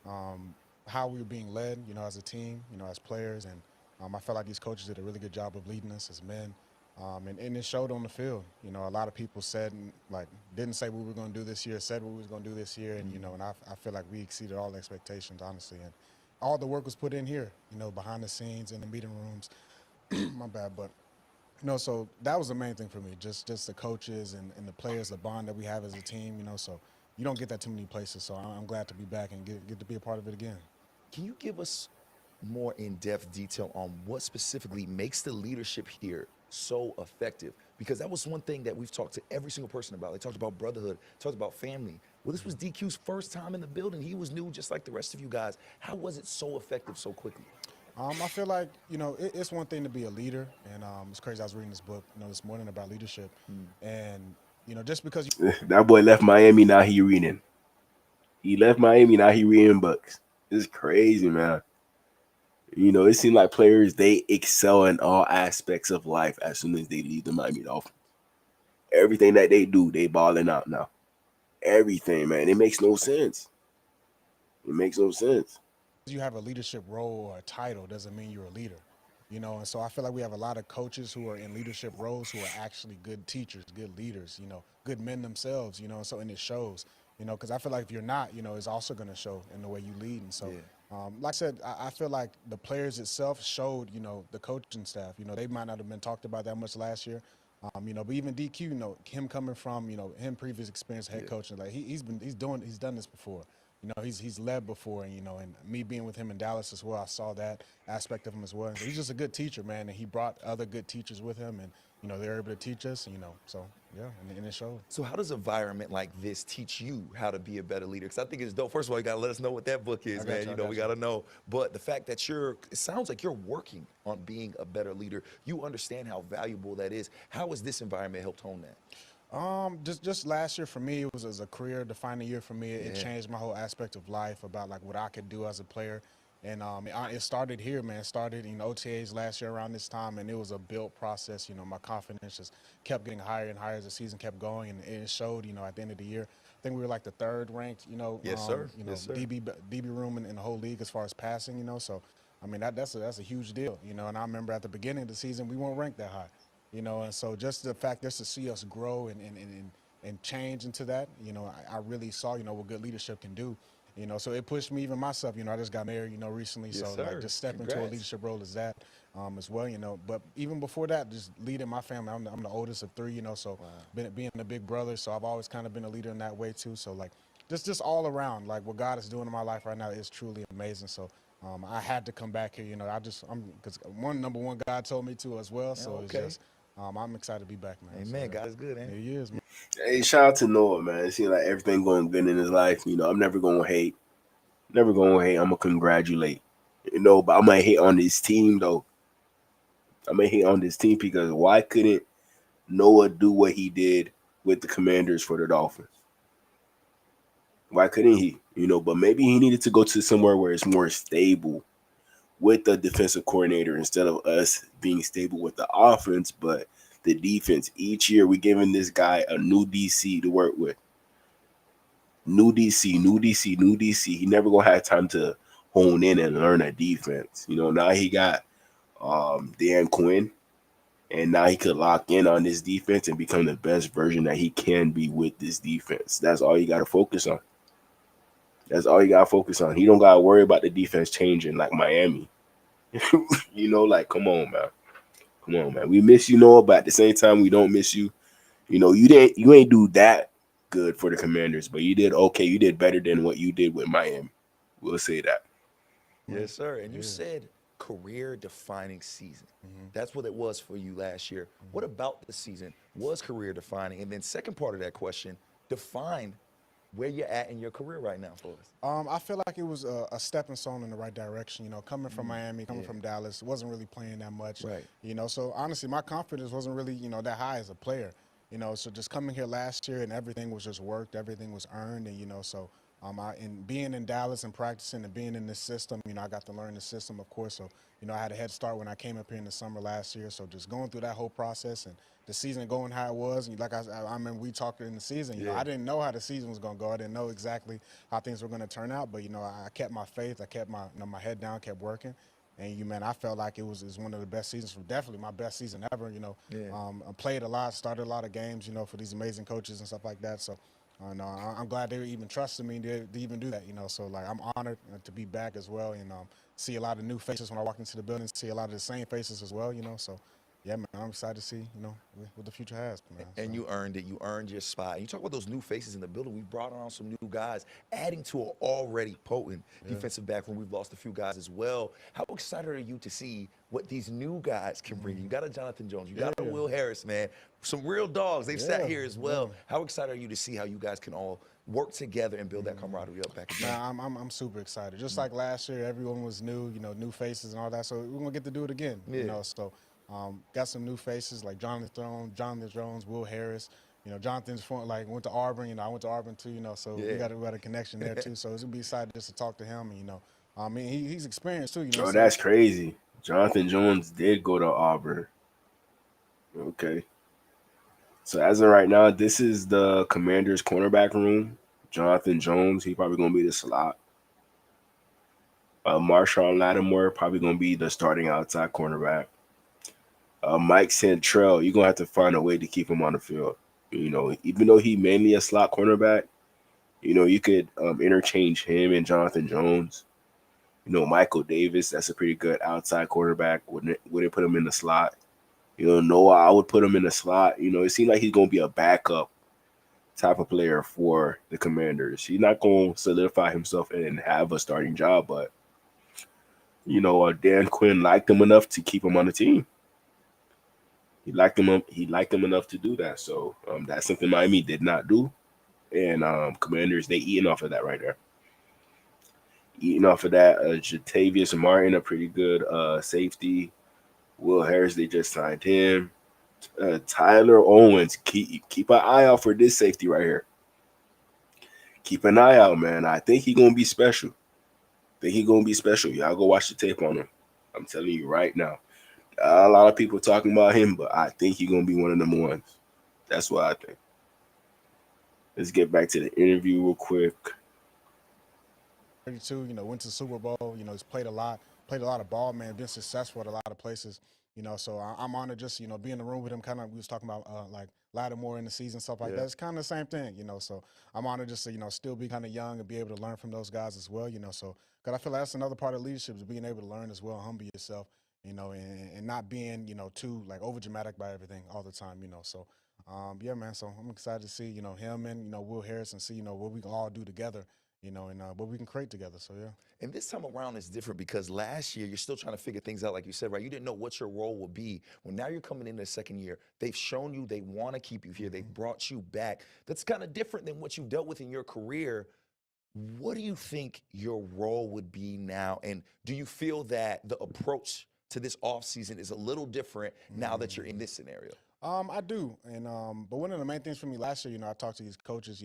how we were being led, as a team, as players. And I felt like these coaches did a really good job of leading us as men. And it showed on the field. A lot of people said, didn't say what we were going to do this year, said what we was going to do this year. And, and I feel like we exceeded all expectations, honestly. And all the work was put in here, behind the scenes, in the meeting rooms. My bad, but so that was the main thing for me, just the coaches and the players, the bond that we have as a team, so you don't get that too many places. So I'm glad to be back and get to be a part of it again. Can you give us more in-depth detail on what specifically makes the leadership here so effective? Because that was one thing that we've talked to every single person about. They talked about brotherhood, talked about family. Well, this was DQ's first time in the building. He was new just like the rest of you guys. How was it so effective so quickly? I feel like, it's one thing to be a leader, and it's crazy. I was reading this book, this morning about leadership, and, just because that boy left Miami, now he reading. He left Miami, now he reading books. It's crazy, man. It seems like players, they excel in all aspects of life as soon as they leave the Miami Dolphins. Everything that they do, they balling out now. Everything, man. It makes no sense. It makes no sense. You have a leadership role or a title doesn't mean you're a leader, and so I feel like we have a lot of coaches who are in leadership roles who are actually good teachers, good leaders, good men themselves, and so, and it shows, because I feel like if you're not, it's also going to show in the way you lead. And so, like I said, I feel like the players itself showed, the coaching staff, they might not have been talked about that much last year, but even DQ, him coming from, him previous experience head coach, like he's done this before. he's led before, and me being with him in Dallas as well, I saw that aspect of him as well. And so he's just a good teacher, man, and he brought other good teachers with him, and they're able to teach us, so yeah, and it showed. So how does an environment like this teach you how to be a better leader? Because I think it's dope. First of all, you got to let us know what that book is, man. We got to know. But the fact that it sounds like you're working on being a better leader. You understand how valuable that is. How has this environment helped hone that? Just last year for me, it was a career-defining year for me. It changed my whole aspect of life about like what I could do as a player. And it started here, man. It started in OTAs last year around this time, and it was a built process. My confidence just kept getting higher and higher as the season kept going, and it showed, at the end of the year. I think we were like the 3rd ranked, Yes, sir. Yes, sir. DB room in the whole league as far as passing, So, I mean, that's a huge deal, And I remember at the beginning of the season, we weren't ranked that high, And so just the fact just to see us grow and change into that, I really saw, what good leadership can do. So it pushed me even myself. I just got married, recently. Yes, so sir. like just step into a leadership role as that as well, But even before that, just leading my family. I'm the oldest of 3, So being a big brother. So I've always kind of been a leader in that way too. So like just all around, like what God is doing in my life right now is truly amazing. So I had to come back here, because number one, God told me to as well. So it's just I'm excited to be back, man. Amen. God is good, man. He is, man. Hey, shout out to Noah, man. It seems like everything going good in his life. I'm never gonna hate. Never gonna hate. I'm gonna congratulate. But I'm gonna hate on this team though. I'm gonna hate on this team because why couldn't Noah do what he did with the Commanders for the Dolphins? Why couldn't he? But maybe he needed to go to somewhere where it's more stable with the defensive coordinator instead of us being stable with the offense, but the defense. Each year we're giving this guy a new DC to work with. New DC. He never gonna have time to hone in and learn a defense. Now he got Dan Quinn, and now he could lock in on this defense and become the best version that he can be with this defense. That's all you gotta focus on. He don't gotta worry about the defense changing like Miami. Like come on, man. We miss you, Noah, but at the same time, we don't miss you. You ain't do that good for the Commanders, but you did okay. You did better than what you did with Miami. We'll say that. Yes, sir. And you said career-defining season. That's what it was for you last year. What about the season was career-defining? And then second part of that question, define where you're at in your career right now for us. I feel like it was a stepping stone in the right direction. Coming from Miami, coming from Dallas, wasn't really playing that much. Right. So honestly, my confidence wasn't really, that high as a player. So just coming here last year and everything was just worked, everything was earned, and so and being in Dallas and practicing and being in this system, I got to learn the system, of course. So I had a head start when I came up here in the summer last year. So just going through that whole process and the season going how it was, and like I remember we talked in the season. I didn't know how the season was going to go. I didn't know exactly how things were going to turn out, but I kept my faith. I kept my my head down, kept working. And I felt like it was one of the best seasons, definitely my best season ever. I played a lot, started a lot of games, for these amazing coaches and stuff like that. So, I'm glad they even trusted me to even do that. So like I'm honored to be back as well, and see a lot of new faces when I walk into the building. See a lot of the same faces as well. So. Yeah, man, I'm excited to see, what the future has, man. And you earned it. You earned your spot. And you talk about those new faces in the building. We brought on some new guys, adding to an already potent defensive back room. We've lost a few guys as well. How excited are you to see what these new guys can bring? You got a Jonathan Jones. You got a Will Harris, man. Some real dogs. They've sat here as well. How excited are you to see how you guys can all work together and build that camaraderie up back again? Man, I'm super excited. Just like last year, everyone was new, new faces and all that. So we're going to get to do it again, so. Got some new faces like Jonathan Jones, Will Harris. Jonathan's went to Auburn. I went to Auburn too. So we got a connection there too. So it's gonna be excited just to talk to him. And he's experienced too. Oh, that's crazy. Jonathan Jones did go to Auburn. Okay. So as of right now, this is the Commanders' cornerback room. Jonathan Jones, he probably gonna be the slot. Marshawn Lattimore probably gonna be the starting outside cornerback. Mike Santrell, you're going to have to find a way to keep him on the field. Even though he mainly a slot cornerback, you could interchange him and Jonathan Jones. Michael Davis, that's a pretty good outside cornerback. Wouldn't put him in the slot. Noah, I would put him in the slot. It seems like he's going to be a backup type of player for the Commanders. He's not going to solidify himself and have a starting job, but Dan Quinn liked him enough to keep him on the team. He liked him enough to do that. So that's something Miami did not do, and Commanders, they eating off of that right there. Eating off of that, Jatavius Martin, a pretty good safety. Will Harris, they just signed him. Tyler Owens, keep an eye out for this safety right here. Keep an eye out, man. I think he's gonna be special. Y'all go watch the tape on him. I'm telling you right now. A lot of people talking about him, but I think he's gonna be one of them ones. That's what I think. Let's get back to the interview real quick. 32, went to the Super Bowl. He's played a lot of ball, man. Been successful at a lot of places. So I'm honored just be in the room with him. Kind of, we was talking about like Lattimore in the season, stuff like that. It's kind of the same thing, So I'm honored just to still be kind of young and be able to learn from those guys as well, So because I feel like that's another part of leadership is being able to learn as well, humble yourself, and not being too like over dramatic by everything all the time, So yeah, man. So I'm excited to see him and Will Harris and see what we can all do together. And what we can create together. So, yeah. And this time around is different because last year you're still trying to figure things out, like you said, right? You didn't know what your role would be. Well, now you're coming into the second year. They've shown you they want to keep you here. They've brought you back. That's kind of different than what you dealt with in your career. What do you think your role would be now? And do you feel that the approach to this offseason is a little different now that you're in this scenario? I do. And but one of the main things for me last year, I talked to these coaches,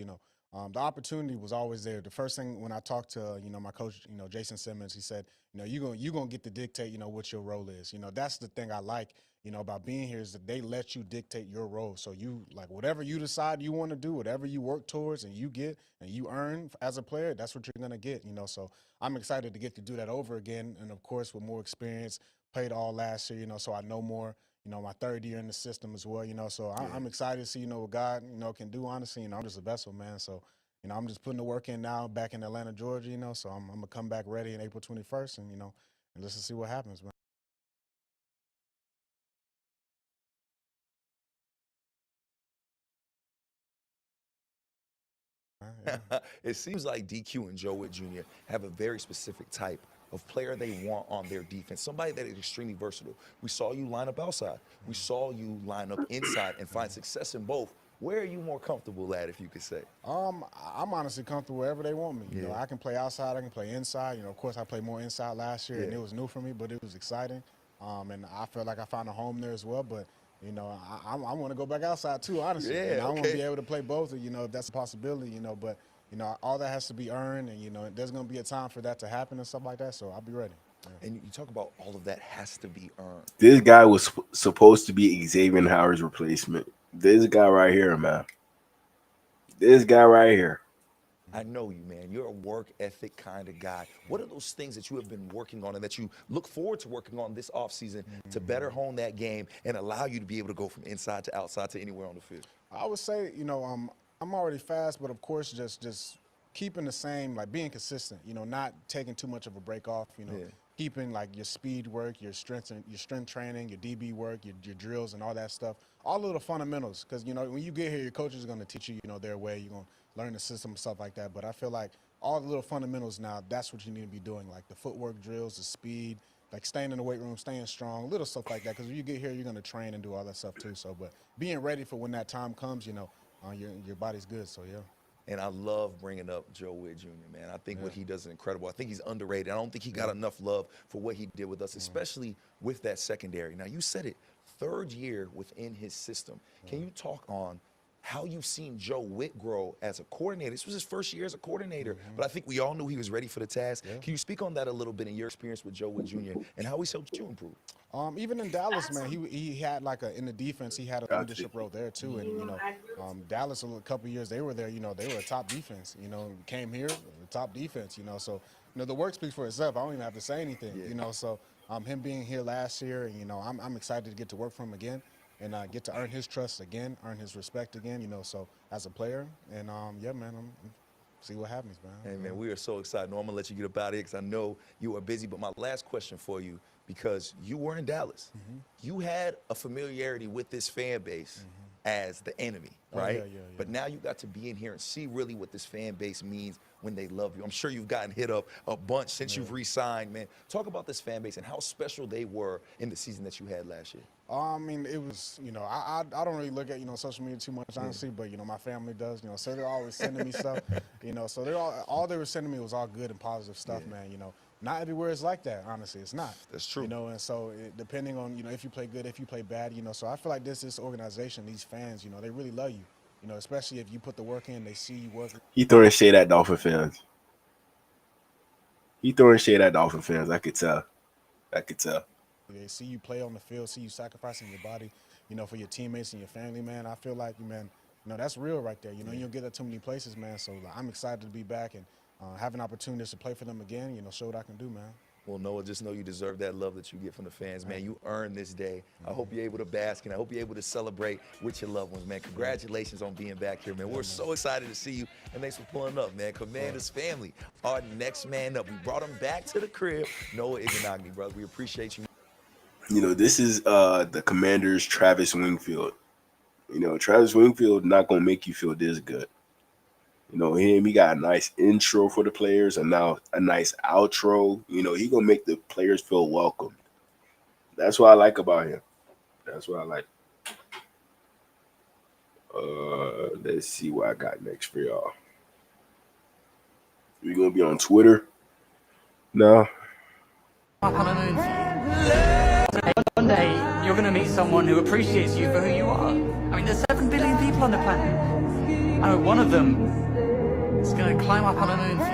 the opportunity was always there. The first thing when I talked to, my coach, Jason Simmons, he said, you're going to get to dictate, what your role is. That's the thing I like, about being here is that they let you dictate your role. So you, like, whatever you decide you want to do, whatever you work towards and you get and you earn as a player, that's what you're going to get, So I'm excited to get to do that over again. And, of course, with more experience, played all last year, so I know more. My third year in the system as well, so I'm excited to see, what God, can do, honestly. I'm just a vessel, man. So, I'm just putting the work in now back in Atlanta, Georgia, so I'm going to come back ready on April 21st and, and let's just see what happens, man. It seems like DQ and Joe Witt Jr. have a very specific type of player they want on their defense, somebody that is extremely versatile. We saw you line up outside. We saw you line up inside and find success in both. Where are you more comfortable at, if you could say? I'm honestly comfortable wherever they want me. I can play outside, I can play inside. Of course, I played more inside last year, and it was new for me, but it was exciting. And I felt like I found a home there as well. But I want to go back outside too, honestly. I want to be able to play both. If that's a possibility. But all that has to be earned, and there's going to be a time for that to happen and stuff like that. So I'll be ready. Yeah. And you talk about all of that has to be earned. This guy was supposed to be Xavier Howard's replacement. This guy right here, man. This guy right here. I know you, man. You're a work ethic kind of guy. What are those things that you have been working on and that you look forward to working on this offseason to better hone that game and allow you to be able to go from inside to outside to anywhere on the field? I would say, I'm already fast, but of course, just keeping the same, like being consistent. Not taking too much of a break off. Keeping like your speed work, your strength training, your DB work, your drills, and all that stuff. All of the fundamentals, because when you get here, your coach is going to teach you, their way. You're going to learn the system and stuff like that. But I feel like all the little fundamentals now, that's what you need to be doing, like the footwork drills, the speed, like staying in the weight room, staying strong, little stuff like that. Because when you get here, you're going to train and do all that stuff too. So, but being ready for when that time comes, your body's good. So yeah. And I love bringing up Joe Witt Jr., man. I think what he does is incredible. I think he's underrated. I don't think he got enough love for what he did with us, especially with that secondary. Now, you said it, third year within his system. Can you talk on how you've seen Joe Witt grow as a coordinator? This was his first year as a coordinator, but I think we all knew he was ready for the task. Can you speak on that a little bit in your experience with Joe Witt Jr. and how he's helped you improve? Even in Dallas, man, he had like in the defense, he had a leadership role there too. And Dallas, a couple of years they were there, they were a top defense. Came here, the top defense. So the work speaks for itself. I don't even have to say anything. So him being here last year, and I'm excited to get to work for him again and get to earn his trust again, earn his respect again. So as a player, and yeah, man, I'm see what happens, man. Hey, man, we are so excited. No, I'm going to let you get up out of here because I know you are busy. But my last question for you, because you were in Dallas, you had a familiarity with this fan base. as the enemy, Oh, right? yeah. But now you got to be in here and see really what this fan base means when they love you. I'm sure you've gotten hit up a bunch since you've re-signed, man. Talk about this fan base and how special they were in the season that you had last year. I mean, it was, I don't really look at, social media too much, honestly, but, my family does, so they're always sending me stuff, so they're all they were sending me was all good and positive stuff, man, Not everywhere is like that, honestly. It's not. That's true. And so depending on, if you play good, if you play bad, so I feel like this organization, these fans, they really love you, especially if you put the work in, they see you work. He throwing shade at Dolphin fans. I could tell. They see you play on the field, see you sacrificing your body, for your teammates and your family, man. I feel like, man, that's real right there. You don't get that too many places, man. So I'm excited to be back and having opportunities to play for them again, show what I can do, man. Well, Noah, just know you deserve that love that you get from the fans, man. You earned this day. I hope you're able to bask, and I hope you're able to celebrate with your loved ones, man. Congratulations on being back here, man. We're so excited to see you, and thanks for pulling up, man. Commanders family, our next man up. We brought him back to the crib. Noah Iganagni, brother. We appreciate you. This is the Commanders' Travis Wingfield. Travis Wingfield not going to make you feel this good. He got a nice intro for the players and now a nice outro. He going to make the players feel welcome. That's what I like about him. That's what I like. Let's see what I got next for y'all. We're going to be on Twitter now. One day, you're going to meet someone who appreciates you for who you are. I mean, there's 7 billion people on the planet. I know one of them is going to climb up on a moon for you.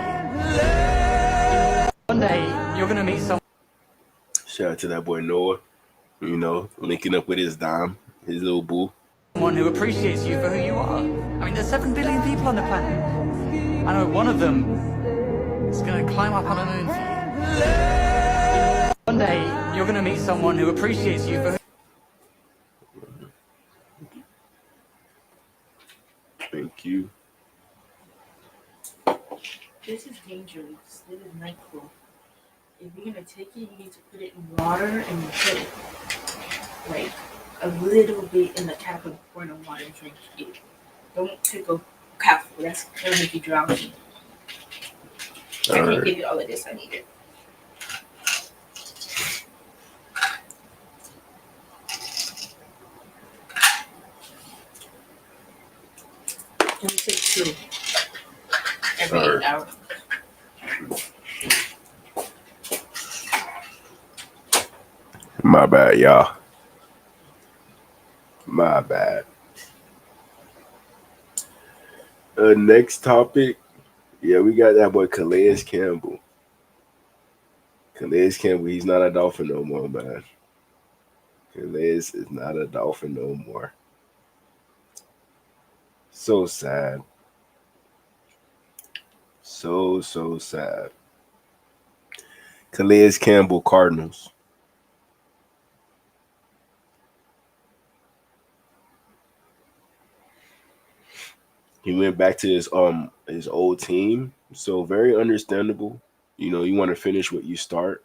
One day, you're going to meet someone. Shout out to that boy Noah, linking up with his dime, his little boo. Someone who appreciates you for who you are. I mean, there's 7 billion people on the planet. I know one of them is going to climb up on a moon for you. One day, you're going to meet someone who appreciates you for. Thank you. This is dangerous. This is NyQuil. If you're going to take it, you need to put it in water and you put it like a little bit in the cap and pour in the water and drink it. Don't take a capful. That'll make you drowsy. I can't give you all of this. I need it. Let me take 2 every 8 hours. My bad, y'all. My bad. Next topic. Yeah, we got that boy Calais Campbell. He's not a Dolphin no more, man. Calais is not a Dolphin no more. So sad. So sad. Calais Campbell, Cardinals. He went back to his old team. So very understandable. You want to finish what you start.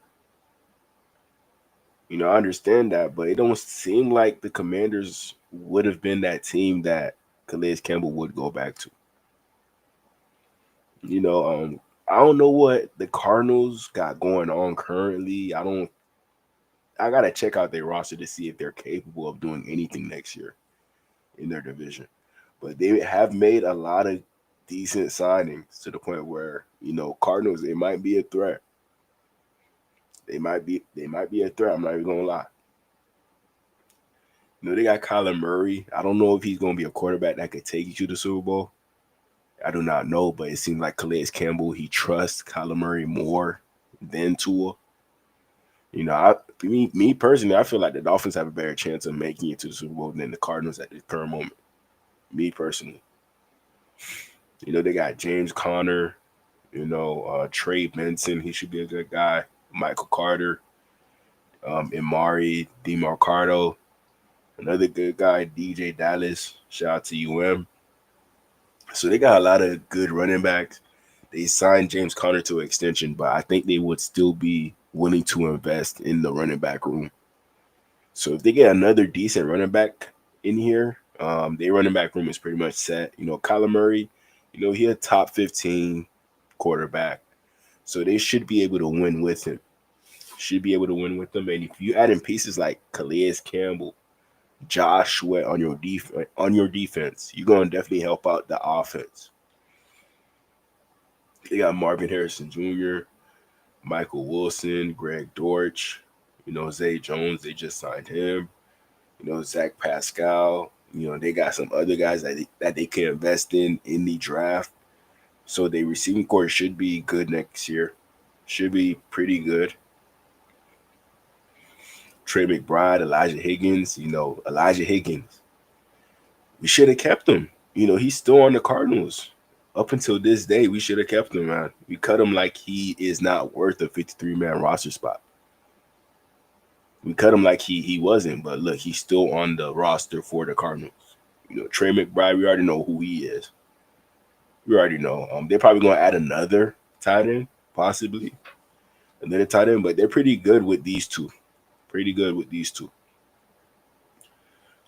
I understand that, but it don't seem like the Commanders would have been that team that Calais Campbell would go back to. I don't know what the Cardinals got going on currently. I gotta check out their roster to see if they're capable of doing anything next year in their division. But they have made a lot of decent signings to the point where, Cardinals, they might be a threat. They might be a threat. I'm not even gonna lie. They got Kyler Murray. I don't know if he's gonna be a quarterback that could take you to the Super Bowl. I do not know, but it seems like Calais Campbell, he trusts Kyler Murray more than Tua. Me personally, I feel like the Dolphins have a better chance of making it to the Super Bowl than the Cardinals at the current moment. Me personally. They got James Conner, Trey Benson. He should be a good guy. Michael Carter, Imari DeMarcado. Another good guy, DJ Dallas. Shout out to UM. So they got a lot of good running backs. They signed James Conner to an extension, but I think they would still be willing to invest in the running back room. So if they get another decent running back in here, Their running back room is pretty much set. Kyler Murray, he a top 15 quarterback. So they should be able to win with him. Should be able to win with them. And if you add in pieces like Calais Campbell, Josh Sweat on your defense, you're gonna definitely help out the offense. They got Marvin Harrison Jr., Michael Wilson, Greg Dortch, Zay Jones, they just signed him. Zach Pascal. They got some other guys that they can invest in the draft. So the receiving core should be good next year. Should be pretty good. Trey McBride, Elijah Higgins. Elijah Higgins. We should have kept him. He's still on the Cardinals. Up until this day, we should have kept him, man. We cut him like he is not worth a 53-man roster spot. We cut him like he wasn't, but look, he's still on the roster for the Cardinals. Trey McBride, we already know who he is. We already know. They're probably going to add another tight end, possibly. Another tight end, but they're pretty good with these two.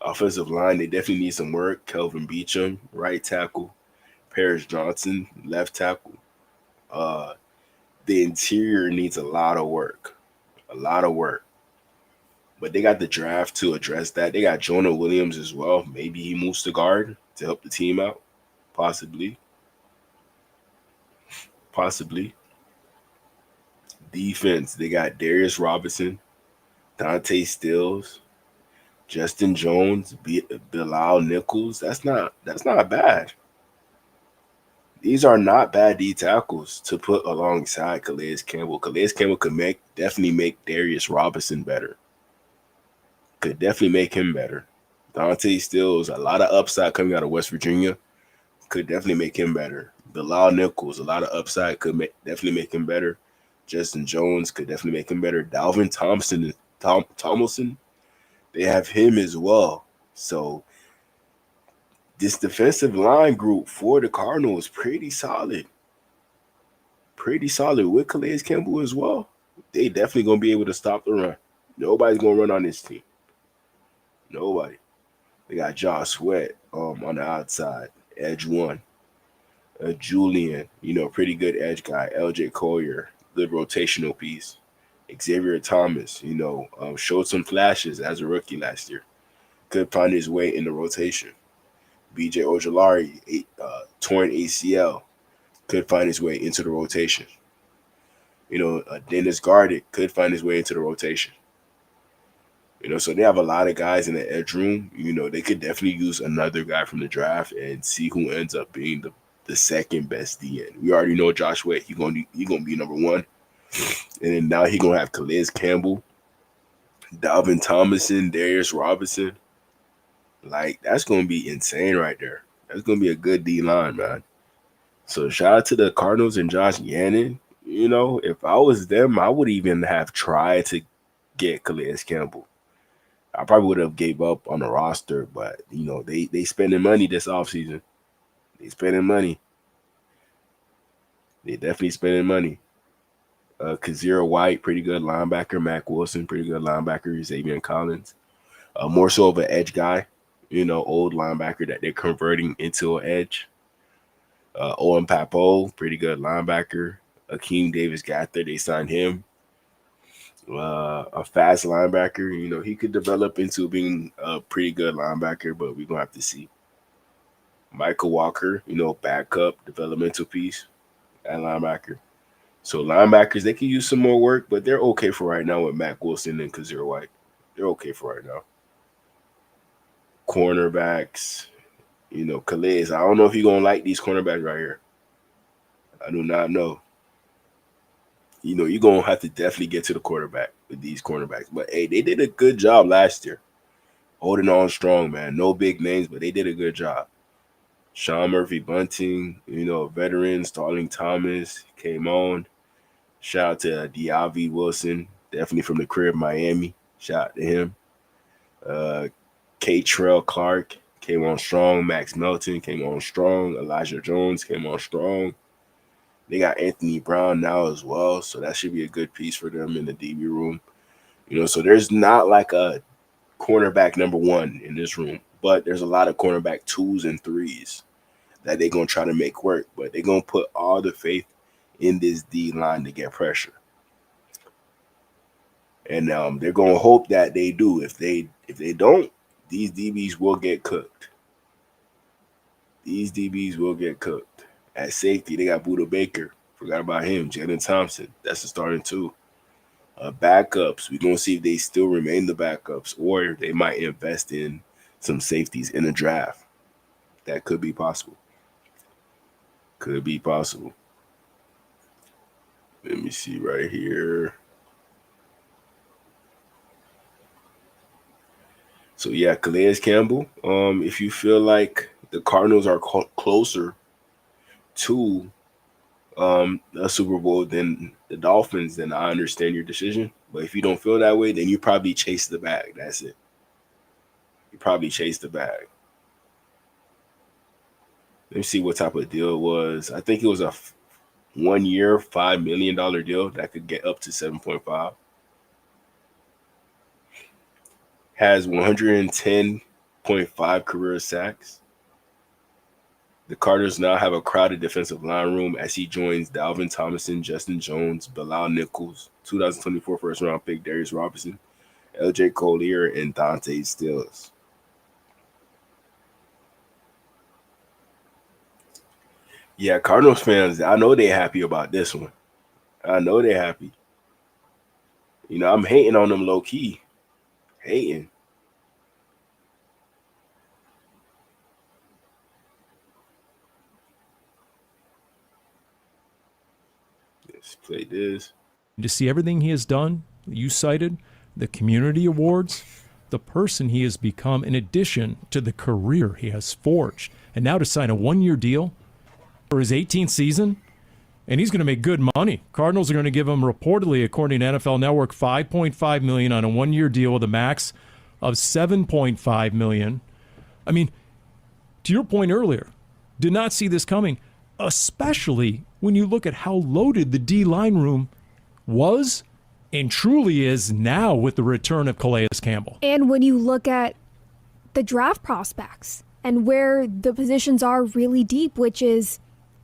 Offensive line, they definitely need some work. Kelvin Beachum, right tackle. Paris Johnson, left tackle. The interior needs a lot of work. But they got the draft to address that. They got Jonah Williams as well. Maybe he moves to guard to help the team out. Possibly. Defense, they got Darius Robinson, Dante Stills, Justin Jones, Bilal Nichols. That's not bad. These are not bad D tackles to put alongside Calais Campbell. Calais Campbell could definitely make Darius Robinson better. Could definitely make him better. Dante Stills, a lot of upside coming out of West Virginia. Could definitely make him better. Bilal Nichols, a lot of upside, could definitely make him better. Justin Jones could definitely make him better. Dalvin Tomlinson, they have him as well. So this defensive line group for the Cardinals is pretty solid. With Calais Campbell as well. They definitely going to be able to stop the run. Nobody's going to run on this team. Nobody. They got Josh Sweat on the outside, edge one. Julian, pretty good edge guy. LJ Collier, good rotational piece. Xavier Thomas, showed some flashes as a rookie last year. Could find his way in the rotation. BJ Ojolari, torn ACL, could find his way into the rotation. Dennis Gardick could find his way into the rotation. So they have a lot of guys in the edge room. They could definitely use another guy from the draft and see who ends up being the second best DN. We already know Josh Sweat. He's gonna be number one. And then now he's going to have Calais Campbell, Dalvin Tomlinson, Darius Robinson. That's going to be insane right there. That's going to be a good D-line, man. So shout out to the Cardinals and Josh Gannon. If I was them, I would even have tried to get Calais Campbell. I probably would have gave up on the roster, but, they spending money this offseason. They spending money. They definitely spending money. Kazir White, pretty good linebacker. Mac Wilson, pretty good linebacker. Xavier Collins, more so of an edge guy, old linebacker that they're converting into an edge. Owen Papo, pretty good linebacker. Akeem Davis-Gaither, they signed him. A fast linebacker, he could develop into being a pretty good linebacker, but we're going to have to see. Michael Walker, backup, developmental piece at linebacker. So linebackers, they can use some more work, but they're okay for right now with Mac Wilson and Kazir White. They're okay for right now. Cornerbacks, Calais. I don't know if you're going to like these cornerbacks right here. I do not know. You're going to have to definitely get to the quarterback with these cornerbacks. But, hey, they did a good job last year. Holding on strong, man. No big names, but they did a good job. Sean Murphy-Bunting, veteran, Starling Thomas came on. Shout out to DeAvi Wilson, definitely from the crib, Miami. Shout out to him. Caterell Clark came on strong. Max Melton came on strong. Elijah Jones came on strong. They got Anthony Brown now as well, so that should be a good piece for them in the DB room. So there's not like a cornerback number one in this room, but there's a lot of cornerback 2s and 3s that they're going to try to make work. But they're going to put all the faith in this D line to get pressure. And they're going to hope that they do. If they don't, these DBs will get cooked. These DBs will get cooked. At safety, they got Buda Baker. Forgot about him. Jalen Thompson. That's the starting 2. Backups, we're going to see if they still remain the backups or they might invest in some safeties in a draft. That could be possible. Could be possible. Let me see right here. So, yeah, Calais Campbell, if you feel like the Cardinals are closer to a Super Bowl than the Dolphins, then I understand your decision. But if you don't feel that way, then you probably chase the bag. That's it. You probably chase the bag. Let me see what type of deal it was. I think it was a 1 year, $5 million deal that could get up to 7.5. Has 110.5 career sacks. The Cardinals now have a crowded defensive line room as he joins Dalvin Tomlinson, Justin Jones, Bilal Nichols, 2024 first-round pick Darius Robinson, L.J. Collier, and Dante Stills. Yeah, Cardinals fans, I know they're happy about this one. I know they're happy. You know, I'm hating on them low-key. Hating. Let's play this. To see everything he has done, you cited, the community awards, the person he has become in addition to the career he has forged. And now to sign a 1-year deal for his 18th season, and he's going to make good money. Cardinals are going to give him, reportedly, according to NFL Network, $5.5 million on a 1-year deal with a max of $7.5 million. I mean, to your point earlier, did not see this coming, especially when you look at how loaded the D-line room was and truly is now with the return of Calais Campbell. And when you look at the draft prospects and where the positions are really deep, which is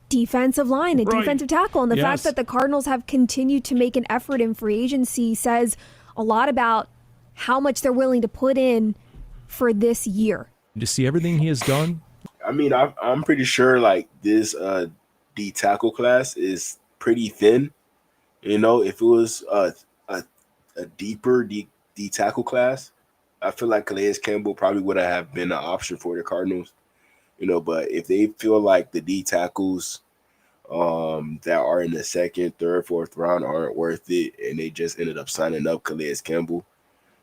defensive line and defensive tackle, and the fact that the Cardinals have continued to make an effort in free agency says a lot about how much they're willing to put in for this year. To see everything he has done. I mean, I'm pretty sure like this D tackle class is pretty thin. You know, if it was a deeper D tackle class, I feel like Calais Campbell probably would have been an option for the Cardinals. You know, but if they feel like the D tackles that are in the second, third, fourth round aren't worth it, and they just ended up signing up Calais Campbell,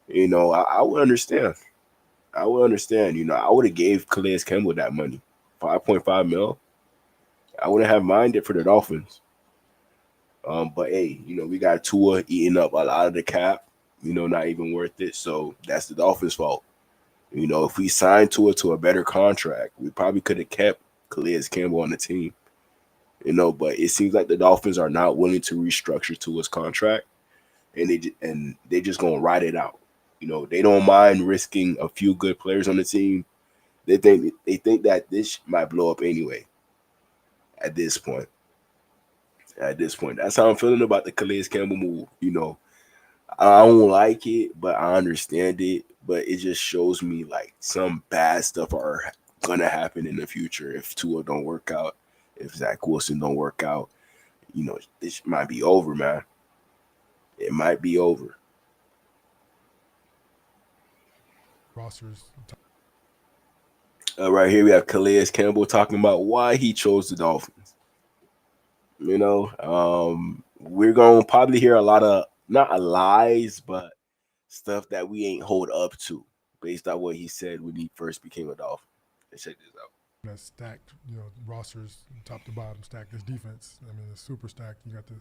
you know, I would understand. I would understand. You know, I would have gave Calais Campbell that money, $5.5 million. I wouldn't have minded for the Dolphins. But hey, you know, we got Tua eating up a lot of the cap. You know, not even worth it. So that's the Dolphins' fault. You know, if we signed Tua to a better contract, we probably could have kept Calais Campbell on the team. You know, but it seems like the Dolphins are not willing to restructure Tua's contract, and they just gonna ride it out. You know, they don't mind risking a few good players on the team. They think that this might blow up anyway. At this point, that's how I'm feeling about the Calais Campbell move. You know, I don't like it, but I understand it. But it just shows me like some bad stuff are gonna happen in the future if Tua don't work out, if Zach Wilson don't work out. You know, this might be over, man. It might be over. Rosters. Right here we have Calais Campbell talking about why he chose the Dolphins. You know, we're going to probably hear a lot of, not lies, but stuff that we ain't hold up to based on what he said when he first became a Dolphin. Let's check this out. That's stacked, you know, rosters top to bottom stacked. This defense, I mean, it's super stacked. You got the,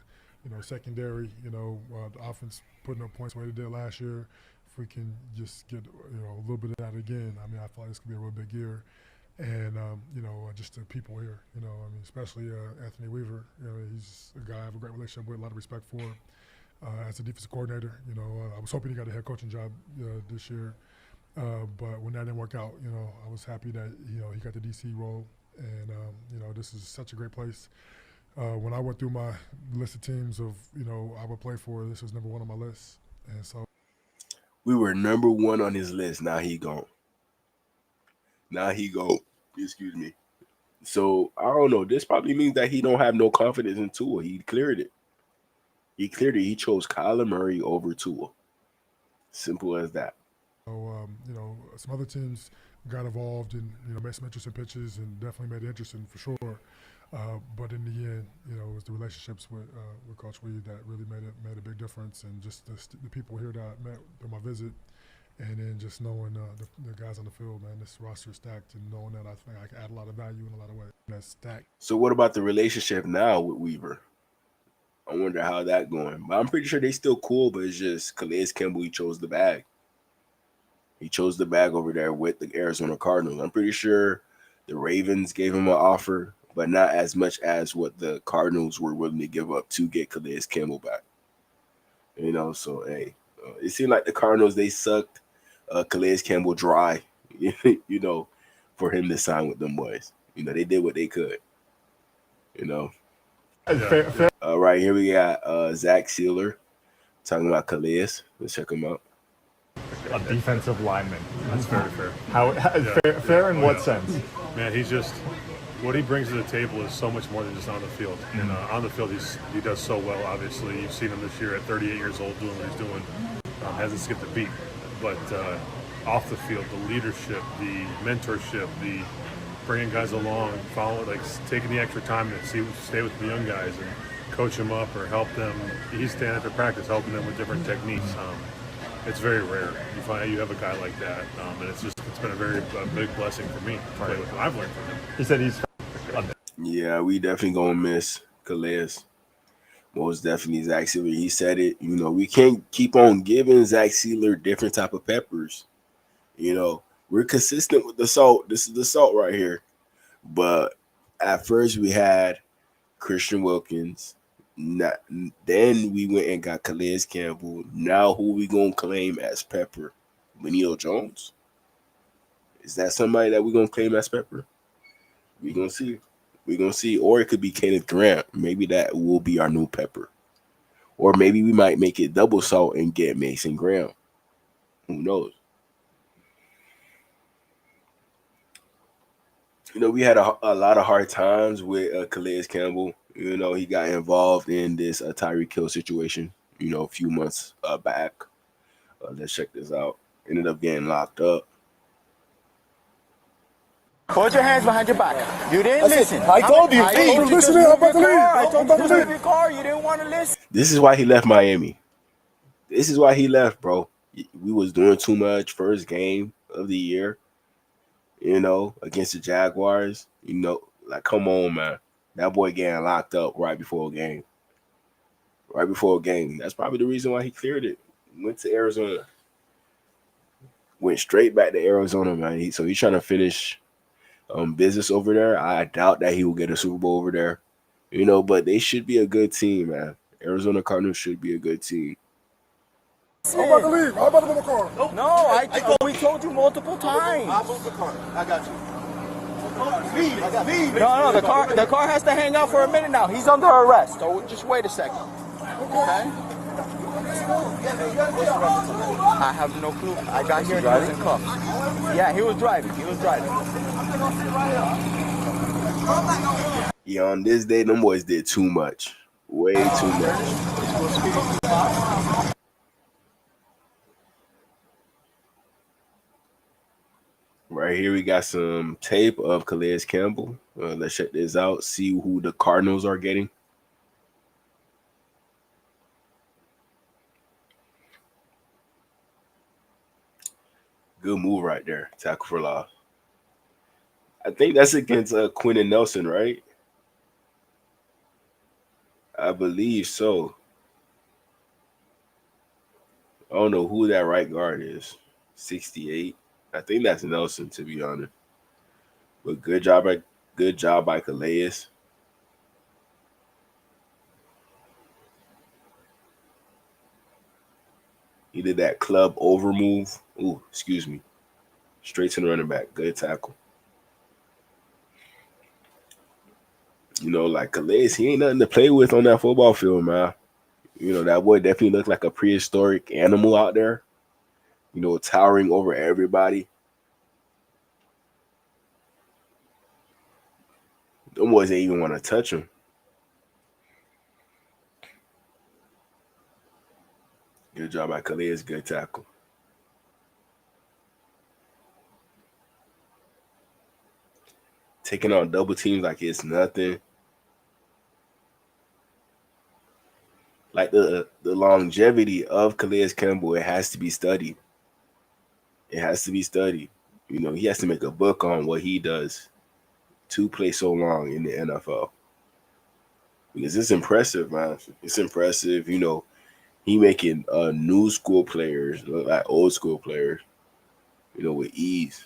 you know, secondary, you know, the offense putting up points the way they did last year. If we can just get, you know, a little bit of that again, I mean, I feel like this could be a real big year. And, you know, just the people here, you know, I mean, especially Anthony Weaver, you know, he's a guy I have a great relationship with, a lot of respect for as a defensive coordinator. You know, I was hoping he got a head coaching job this year. But when that didn't work out, I was happy that he got the DC role, and this is such a great place. When I went through my list of teams of I would play for, this was number one on my list, and so we were number one on his list. Now he gone. Excuse me. So I don't know. This probably means that he don't have no confidence in Tua. He cleared it. He chose Kyler Murray over Tua. Simple as that. So some other teams got involved and made some interesting pitches and definitely made it interesting for sure. But in the end, it was the relationships with Coach Reed that really made a big difference, and just the people here that I met on my visit, and then just knowing the guys on the field, man, this roster is stacked, and knowing that I think I can add a lot of value in a lot of ways. That's stacked. So what about the relationship now with Weaver? I wonder how that going. But I'm pretty sure they still cool, but it's just Calais Campbell, he chose the bag. He chose the bag over there with the Arizona Cardinals. I'm pretty sure the Ravens gave him an offer, but not as much as what the Cardinals were willing to give up to get Calais Campbell back. So, hey, it seemed like the Cardinals, they sucked Calais Campbell dry, for him to sign with them boys. They did what they could, Fair. Right, here we got Zach Sealer talking about Calais. Let's check him out. A defensive lineman. That's very fair. Fair in what sense? Man, he's just what he brings to the table is so much more than just on the field. And on the field, he does so well. Obviously, you've seen him this year at 38 years old doing what he's doing. Hasn't skipped a beat. But off the field, the leadership, the mentorship, the bringing guys along, taking the extra time to stay with the young guys and coach them up or help them. He's standing after practice, helping them with different techniques. It's very rare. You find you have a guy like that, and it's been a big blessing for me to play with him. I've learned from him. He said he's. Yeah, we definitely gonna miss Calais. Most definitely Zach Sealer. He said it. We can't keep on giving Zach Sealer different type of peppers. We're consistent with the salt. This is the salt right here. But at first we had Christian Wilkins. Then we went and got Calais Campbell. Now who we gonna claim as Pepper? Benito Jones? Is that somebody that we gonna claim as Pepper? We gonna see. Or it could be Kenneth Grant. Maybe that will be our new Pepper. Or maybe we might make it double salt and get Mason Graham. Who knows? We had a lot of hard times with Calais Campbell. He got involved in this Tyreek Hill situation, a few months back. Let's check this out. Ended up getting locked up. Hold your hands behind your back. You didn't listen. I told you. I told you to move your car. I told you to move your car. You didn't want to listen. This is why he left Miami. This is why he left, bro. We was doing too much first game of the year, against the Jaguars. Come on, man. That boy getting locked up right before a game. That's probably the reason why he cleared it. Went to Arizona. Went straight back to Arizona, man. So he's trying to finish business over there. I doubt that he will get a Super Bowl over there. But they should be a good team, man. Arizona Cardinals should be a good team. I'm about to leave. I'm about to move the car. No, we told you multiple times. I'll move the car. I got you. Leave. No, the car has to hang out for a minute now. He's under arrest. So just wait a second. Okay? I have no clue. I got here and he was in cuffs. Yeah, he was driving. Yeah, on this day, them boys did too much. Way too much. Right here, we got some tape of Calais Campbell. Let's check this out. See who the Cardinals are getting. Good move right there. Tackle for loss. I think that's against Quinn and Nelson, right? I believe so. I don't know who that right guard is. 68. I think that's Nelson, to be honest. But good job by Calais. He did that club over move. Ooh, excuse me. Straight to the running back. Good tackle. You know, like Calais, he ain't nothing to play with on that football field, man. You know, that boy definitely looked like a prehistoric animal out there. You know, towering over everybody. Them boys ain't even want to touch him. Good job by Calais. Good tackle. Taking on double teams like it's nothing. Like the longevity of Calais Campbell, it has to be studied. It has to be studied. You know, he has to make a book on what he does to play so long in the NFL. Because it's impressive, man. It's impressive. You know, he making new school players look like old school players, you know, with ease.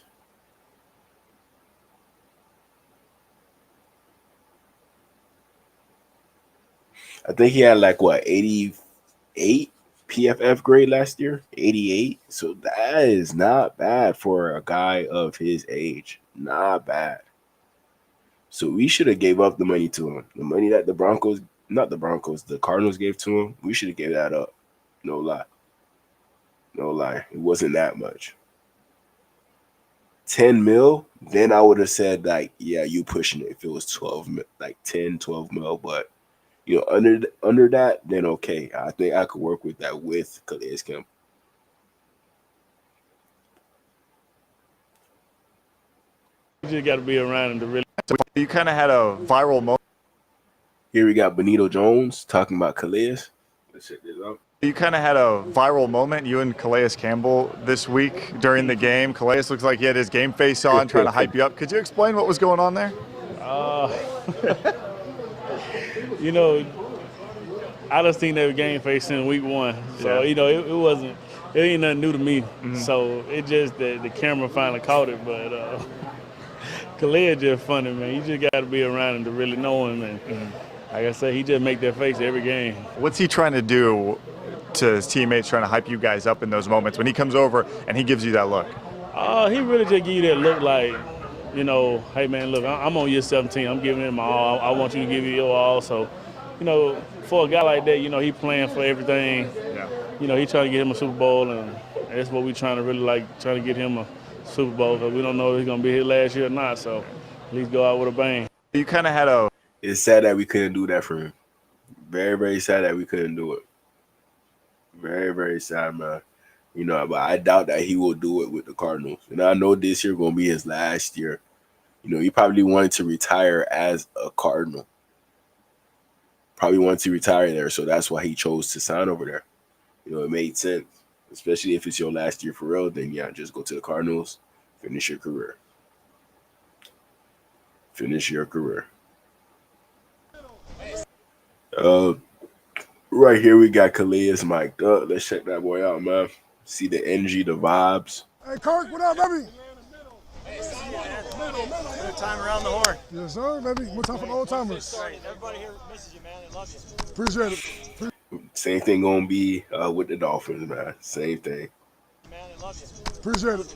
I think he had like, what, 88 PFF grade last year? 88. So that is not bad for a guy of his age. Not bad. So we should have gave up the money to him. The money that the Cardinals gave to him, we should have gave that up. No lie. No lie. It wasn't that much. 10 mil, then I would have said, like, yeah, you pushing it if it was 12 mil, like 10, 12 mil. But, you know, under that, then okay. I think I could work with that with Calais Campbell. You just got to be around him to really. You kind of had a viral moment. Here we got Benito Jones talking about Calais. Let's check this out. You kind of had a viral moment, you and Calais Campbell, this week during the game. Calais looks like he had his game face on, trying to hype you up. Could you explain what was going on there? You know, I just seen that game face in week one. So, you know, it ain't nothing new to me. Mm-hmm. So it just that the camera finally caught it. But Calais is just funny, man. You just got to be around him to really know him. And like I said, he just make that face every game. What's he trying to do to his teammates, trying to hype you guys up in those moments when he comes over and he gives you that look? He really just give you that look like, you know, hey, man, look, I'm on year 17. I'm giving it my all. I want you to give it your all. So, you know, for a guy like that, you know, he playing for everything. Yeah. You know, he trying to get him a Super Bowl, and that's what we trying to get him a Super Bowl, because we don't know if he's going to be here last year or not. So at least go out with a bang. You kind of had a... It's sad that we couldn't do that for him. Very, very sad that we couldn't do it. Very, very sad, man. You know, but I doubt that he will do it with the Cardinals. And I know this year going to be his last year. You know, he probably wanted to retire as a Cardinal. Probably wanted to retire there, so that's why he chose to sign over there. You know, it made sense. Especially if it's your last year for real, then yeah, just go to the Cardinals, finish your career. Finish your career. Right here we got Calais mic'd up. Let's check that boy out, man. See the energy, the vibes. Hey, Kirk, what up, baby? Good time around the horn. Yes, sir, baby. One time for the old timers. Everybody here misses you, man. They love you. Appreciate it. Same thing gonna be with the Dolphins, man. Same thing. Man, they love you. Appreciate it.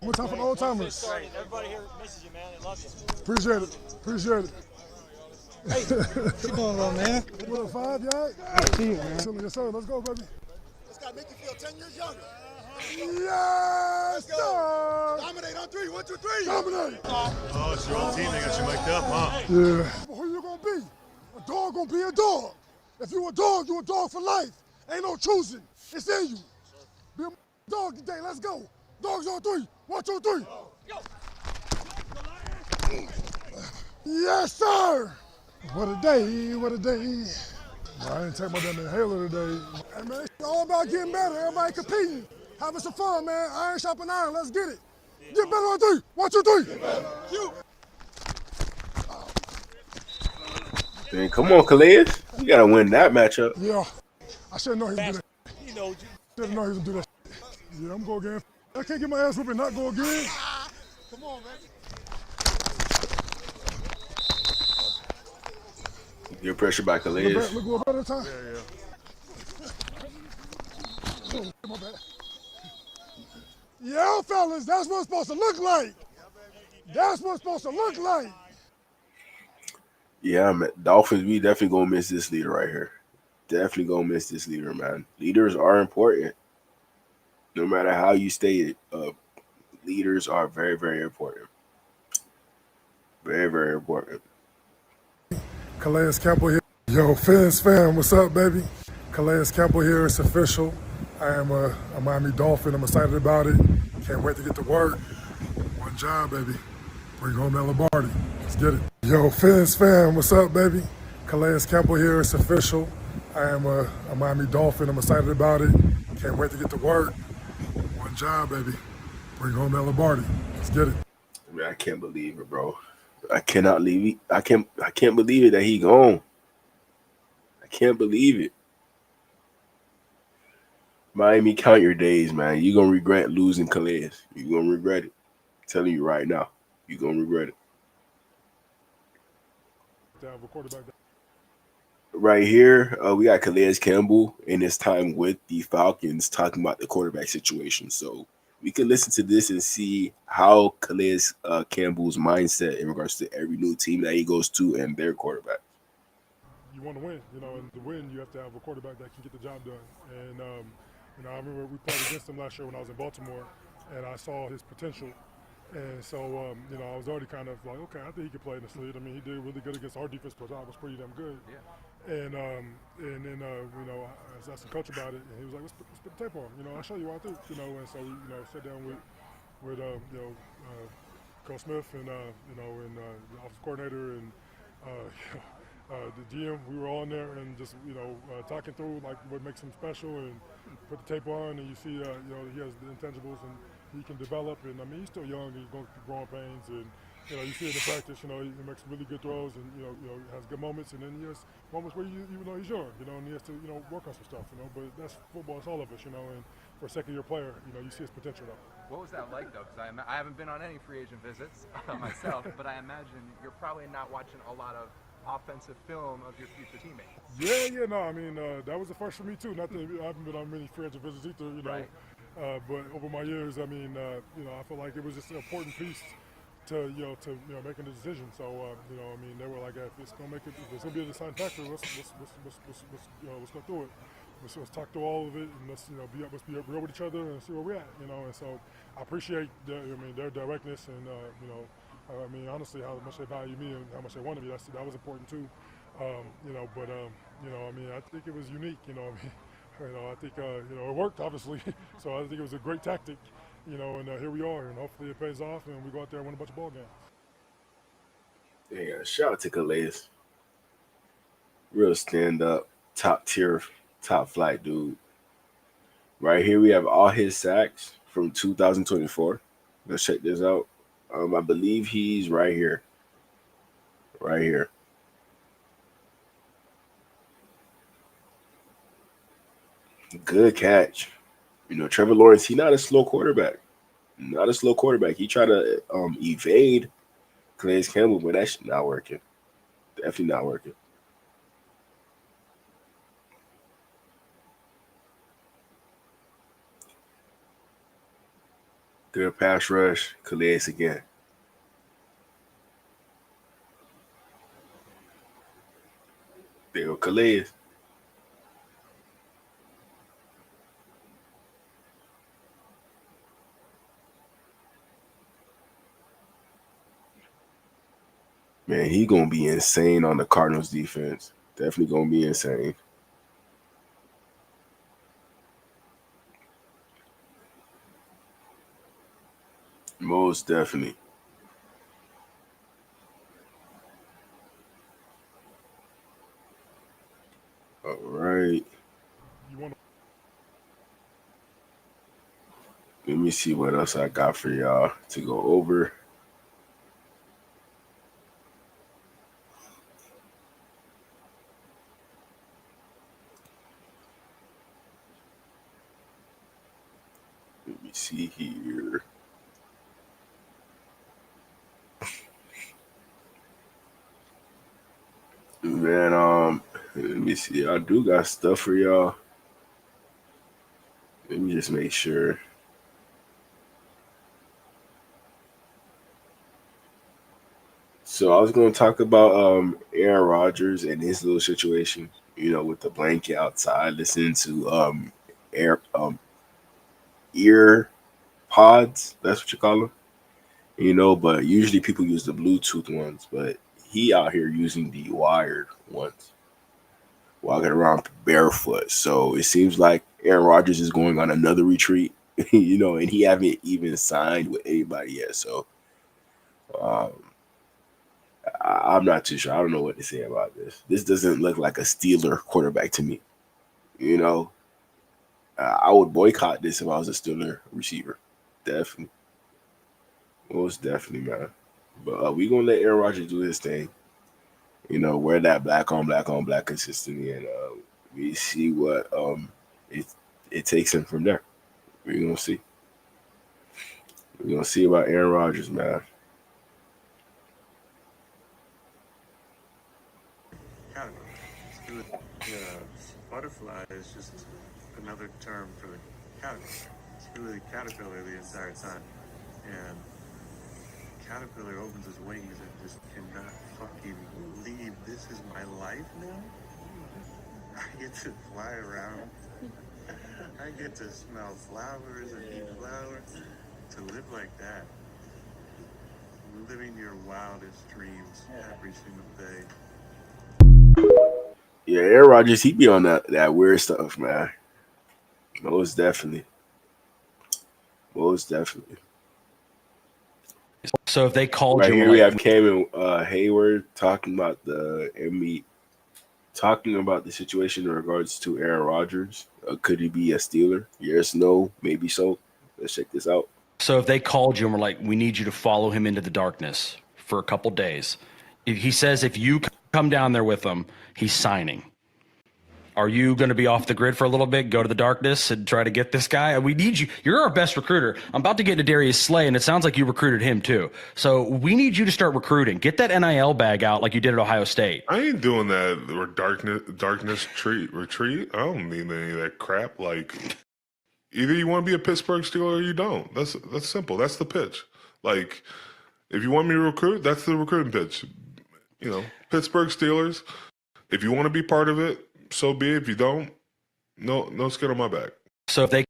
One time for the old timers. Everybody here misses you, man. They love you. Appreciate it. Appreciate it. Hey, what you doing, little man? What up, 5, y'all? I see you, man. Yes, sir. Let's go, baby. This guy make you feel 10 years younger. Yes, sir. Dominate on 3. 1, 2, 3. Dominate. Oh, it's your own team. They got you mic'd up, huh? Yeah. Who you gonna be? A dog gonna be a dog. If you a dog for life. Ain't no choosing. It's in you. Be a dog today. Let's go. Dogs on 3. 1, 2, 3. Yes, sir. What a day. What a day. I didn't take my damn inhaler today. Hey, man, it's all about getting better. Everybody competing. Having some fun, man. Iron sharpen iron. Let's get it. Get better on 3. 1, 2, 3. Man, come on, Calais. You gotta win that matchup. Yeah. I should know he would do that. He knows you. Should know he would do that. Yeah, I'm going again. I can't get my ass whooped and not go again. Come on, man. Your pressure by Calais. Look what better time. Yeah. Oh, my bad. Yeah, fellas, that's what it's supposed to look like. That's what it's supposed to look like. Yeah, man. Dolphins, we definitely gonna miss this leader right here. Definitely gonna miss this leader, man. Leaders are important. No matter how you state it, leaders are very, very important. Very, very important. Calais Campbell here. Yo, Fins fam, what's up, baby? Calais Campbell here. It's official. I am a Miami Dolphin. I'm excited about it. Can't wait to get to work. One job, baby. Bring home that Lombardi. Let's get it. Yo, Fins fam, what's up, baby? Calais Campbell here. It's official. I am a Miami Dolphin. I'm excited about it. Can't wait to get to work. One job, baby. Bring home that Lombardi. Let's get it. Man, I can't believe it, bro. I cannot leave it. I can't believe it that he gone. I can't believe it. Miami, count your days, man. You're gonna regret losing Calais. You're gonna regret it. I'm telling you right now. You're gonna regret it. Right here, we got Calais Campbell in his time with the Falcons talking about the quarterback situation. So we can listen to this and see how Calais Campbell's mindset in regards to every new team that he goes to and their quarterback. You want to win, and to win, you have to have a quarterback that can get the job done. And, I remember we played against him last year when I was in Baltimore, and I saw his potential. And so, I was already kind of like, okay, I think he could play in this league. I mean, he did really good against our defense, but I was pretty damn good. Yeah. And then, I asked the coach about it, and he was like, let's put the tape on. I'll show you what I think, And so, sat down with Coach Smith and, and the office coordinator and, the GM. We were all in there and just, talking through like what makes him special and put the tape on, and you see, he has the intangibles and he can develop. And I mean, he's still young. He's going through growing pains, and you see it in practice. He makes really good throws, and has good moments. And then he has moments where even though he's young, and he has to work on some stuff. But that's football. It's all of us, And for a second-year player, you see his potential though. What was that like though? Because I haven't been on any free agent visits myself, but I imagine you're probably not watching a lot of offensive film of your future teammates. Yeah, no, I mean, that was the first for me too. Not that I haven't been on many free agent visits either, Right. But over my years, I mean, I feel like it was just an important piece to making the decision. So, I mean, they were like, if it's gonna if it's gonna be a deciding factor, let's go through it. Let's talk through all of it, and let's be real with each other and see where we're at, And so I appreciate their directness, and I mean, honestly, how much they value me and how much they wanted me. That was important too. I mean, I think it was unique. I think it worked obviously. So I think it was a great tactic. And here we are, and hopefully it pays off, and we go out there and win a bunch of ball games. Yeah, shout out to Calais. Real stand up, top tier, top flight dude. Right here we have all his sacks from 2024. Let's check this out. I believe he's right here. Right here. Good catch. Trevor Lawrence, he's not a slow quarterback. Not a slow quarterback. He tried to evade Calais Campbell, but that's not working. Definitely not working. Good pass rush. Calais again. There go Calais. Man, he gonna be insane on the Cardinals defense. Definitely gonna be insane. Most definitely. All right. Let me see what else I got for y'all to go over. Let me see here. Man, let me see. I do got stuff for y'all. Let me just make sure. So I was going to talk about Aaron Rodgers and his little situation. With the blanket outside, listening to air ear pods. That's what you call them. But usually people use the Bluetooth ones, but he out here using the wired ones, walking around barefoot. So it seems like Aaron Rodgers is going on another retreat, and he haven't even signed with anybody yet. So um, I'm not too sure. I don't know what to say about this. This doesn't look like a Steeler quarterback to me. I would boycott this if I was a Steeler receiver. Definitely. Most definitely, man. But we gonna let Aaron Rodgers do his thing. Wear that black on black consistently, and we see what it takes him from there. We're gonna see. We're gonna see about Aaron Rodgers, man. Butterfly is just another term for the caterpillar. It's really caterpillar the entire time. And caterpillar opens his wings and just cannot fucking believe this is my life now. I get to fly around. I get to smell flowers and eat flowers. To live like that, living your wildest dreams every single day. Yeah, Aaron Rodgers, he be on that weird stuff, man. Most definitely. Most definitely. So if they called right you, here we have Cam and Hayward talking about the situation in regards to Aaron Rodgers. Could he be a Steeler? Yes, no, maybe so. Let's check this out. So if they called you and were like, we need you to follow him into the darkness for a couple days. He says if you come down there with him, he's signing. Are you going to be off the grid for a little bit, go to the darkness and try to get this guy? We need you. You're our best recruiter. I'm about to get into Darius Slay, and it sounds like you recruited him too. So we need you to start recruiting. Get that NIL bag out like you did at Ohio State. I ain't doing that or darkness retreat. I don't need any of that crap. Like, either you want to be a Pittsburgh Steeler or you don't. That's simple. That's the pitch. Like, if you want me to recruit, that's the recruiting pitch. Pittsburgh Steelers. If you want to be part of it, so be it. If you don't, no skin on my back. So if they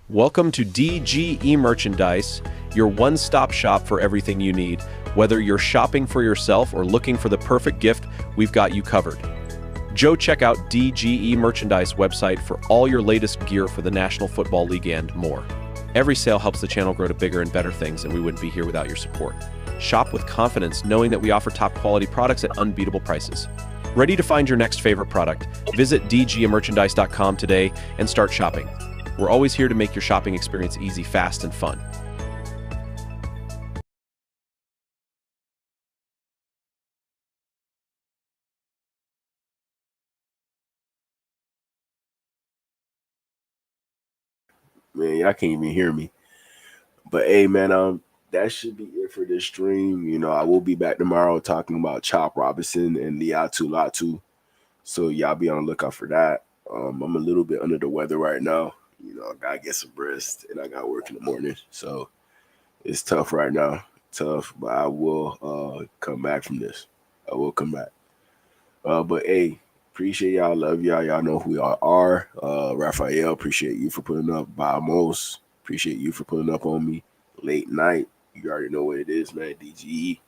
Welcome to DGE Merchandise, your one-stop shop for everything you need. Whether you're shopping for yourself or looking for the perfect gift, we've got you covered. Check out DGE Merchandise website for all your latest gear for the National Football League and more. Every sale helps the channel grow to bigger and better things, and we wouldn't be here without your support. Shop with confidence knowing that we offer top-quality products at unbeatable prices. Ready to find your next favorite product? Visit dgmerchandise.com today and start shopping. We're always here to make your shopping experience easy, fast, and fun. Man, y'all can't even hear me. But hey, man, that should be it for this stream. You know, I will be back tomorrow talking about Chop Robinson and Liatu Latu. So y'all be on the lookout for that. I'm a little bit under the weather right now. You know, I gotta get some rest and I got work in the morning. So it's tough right now. Tough, but I will come back from this. I will come back. But hey, appreciate y'all. Love y'all. Y'all know who y'all are. Raphael, appreciate you for putting up. Vamos, appreciate you for putting up on me. Late night. You already know what it is, man. DGE.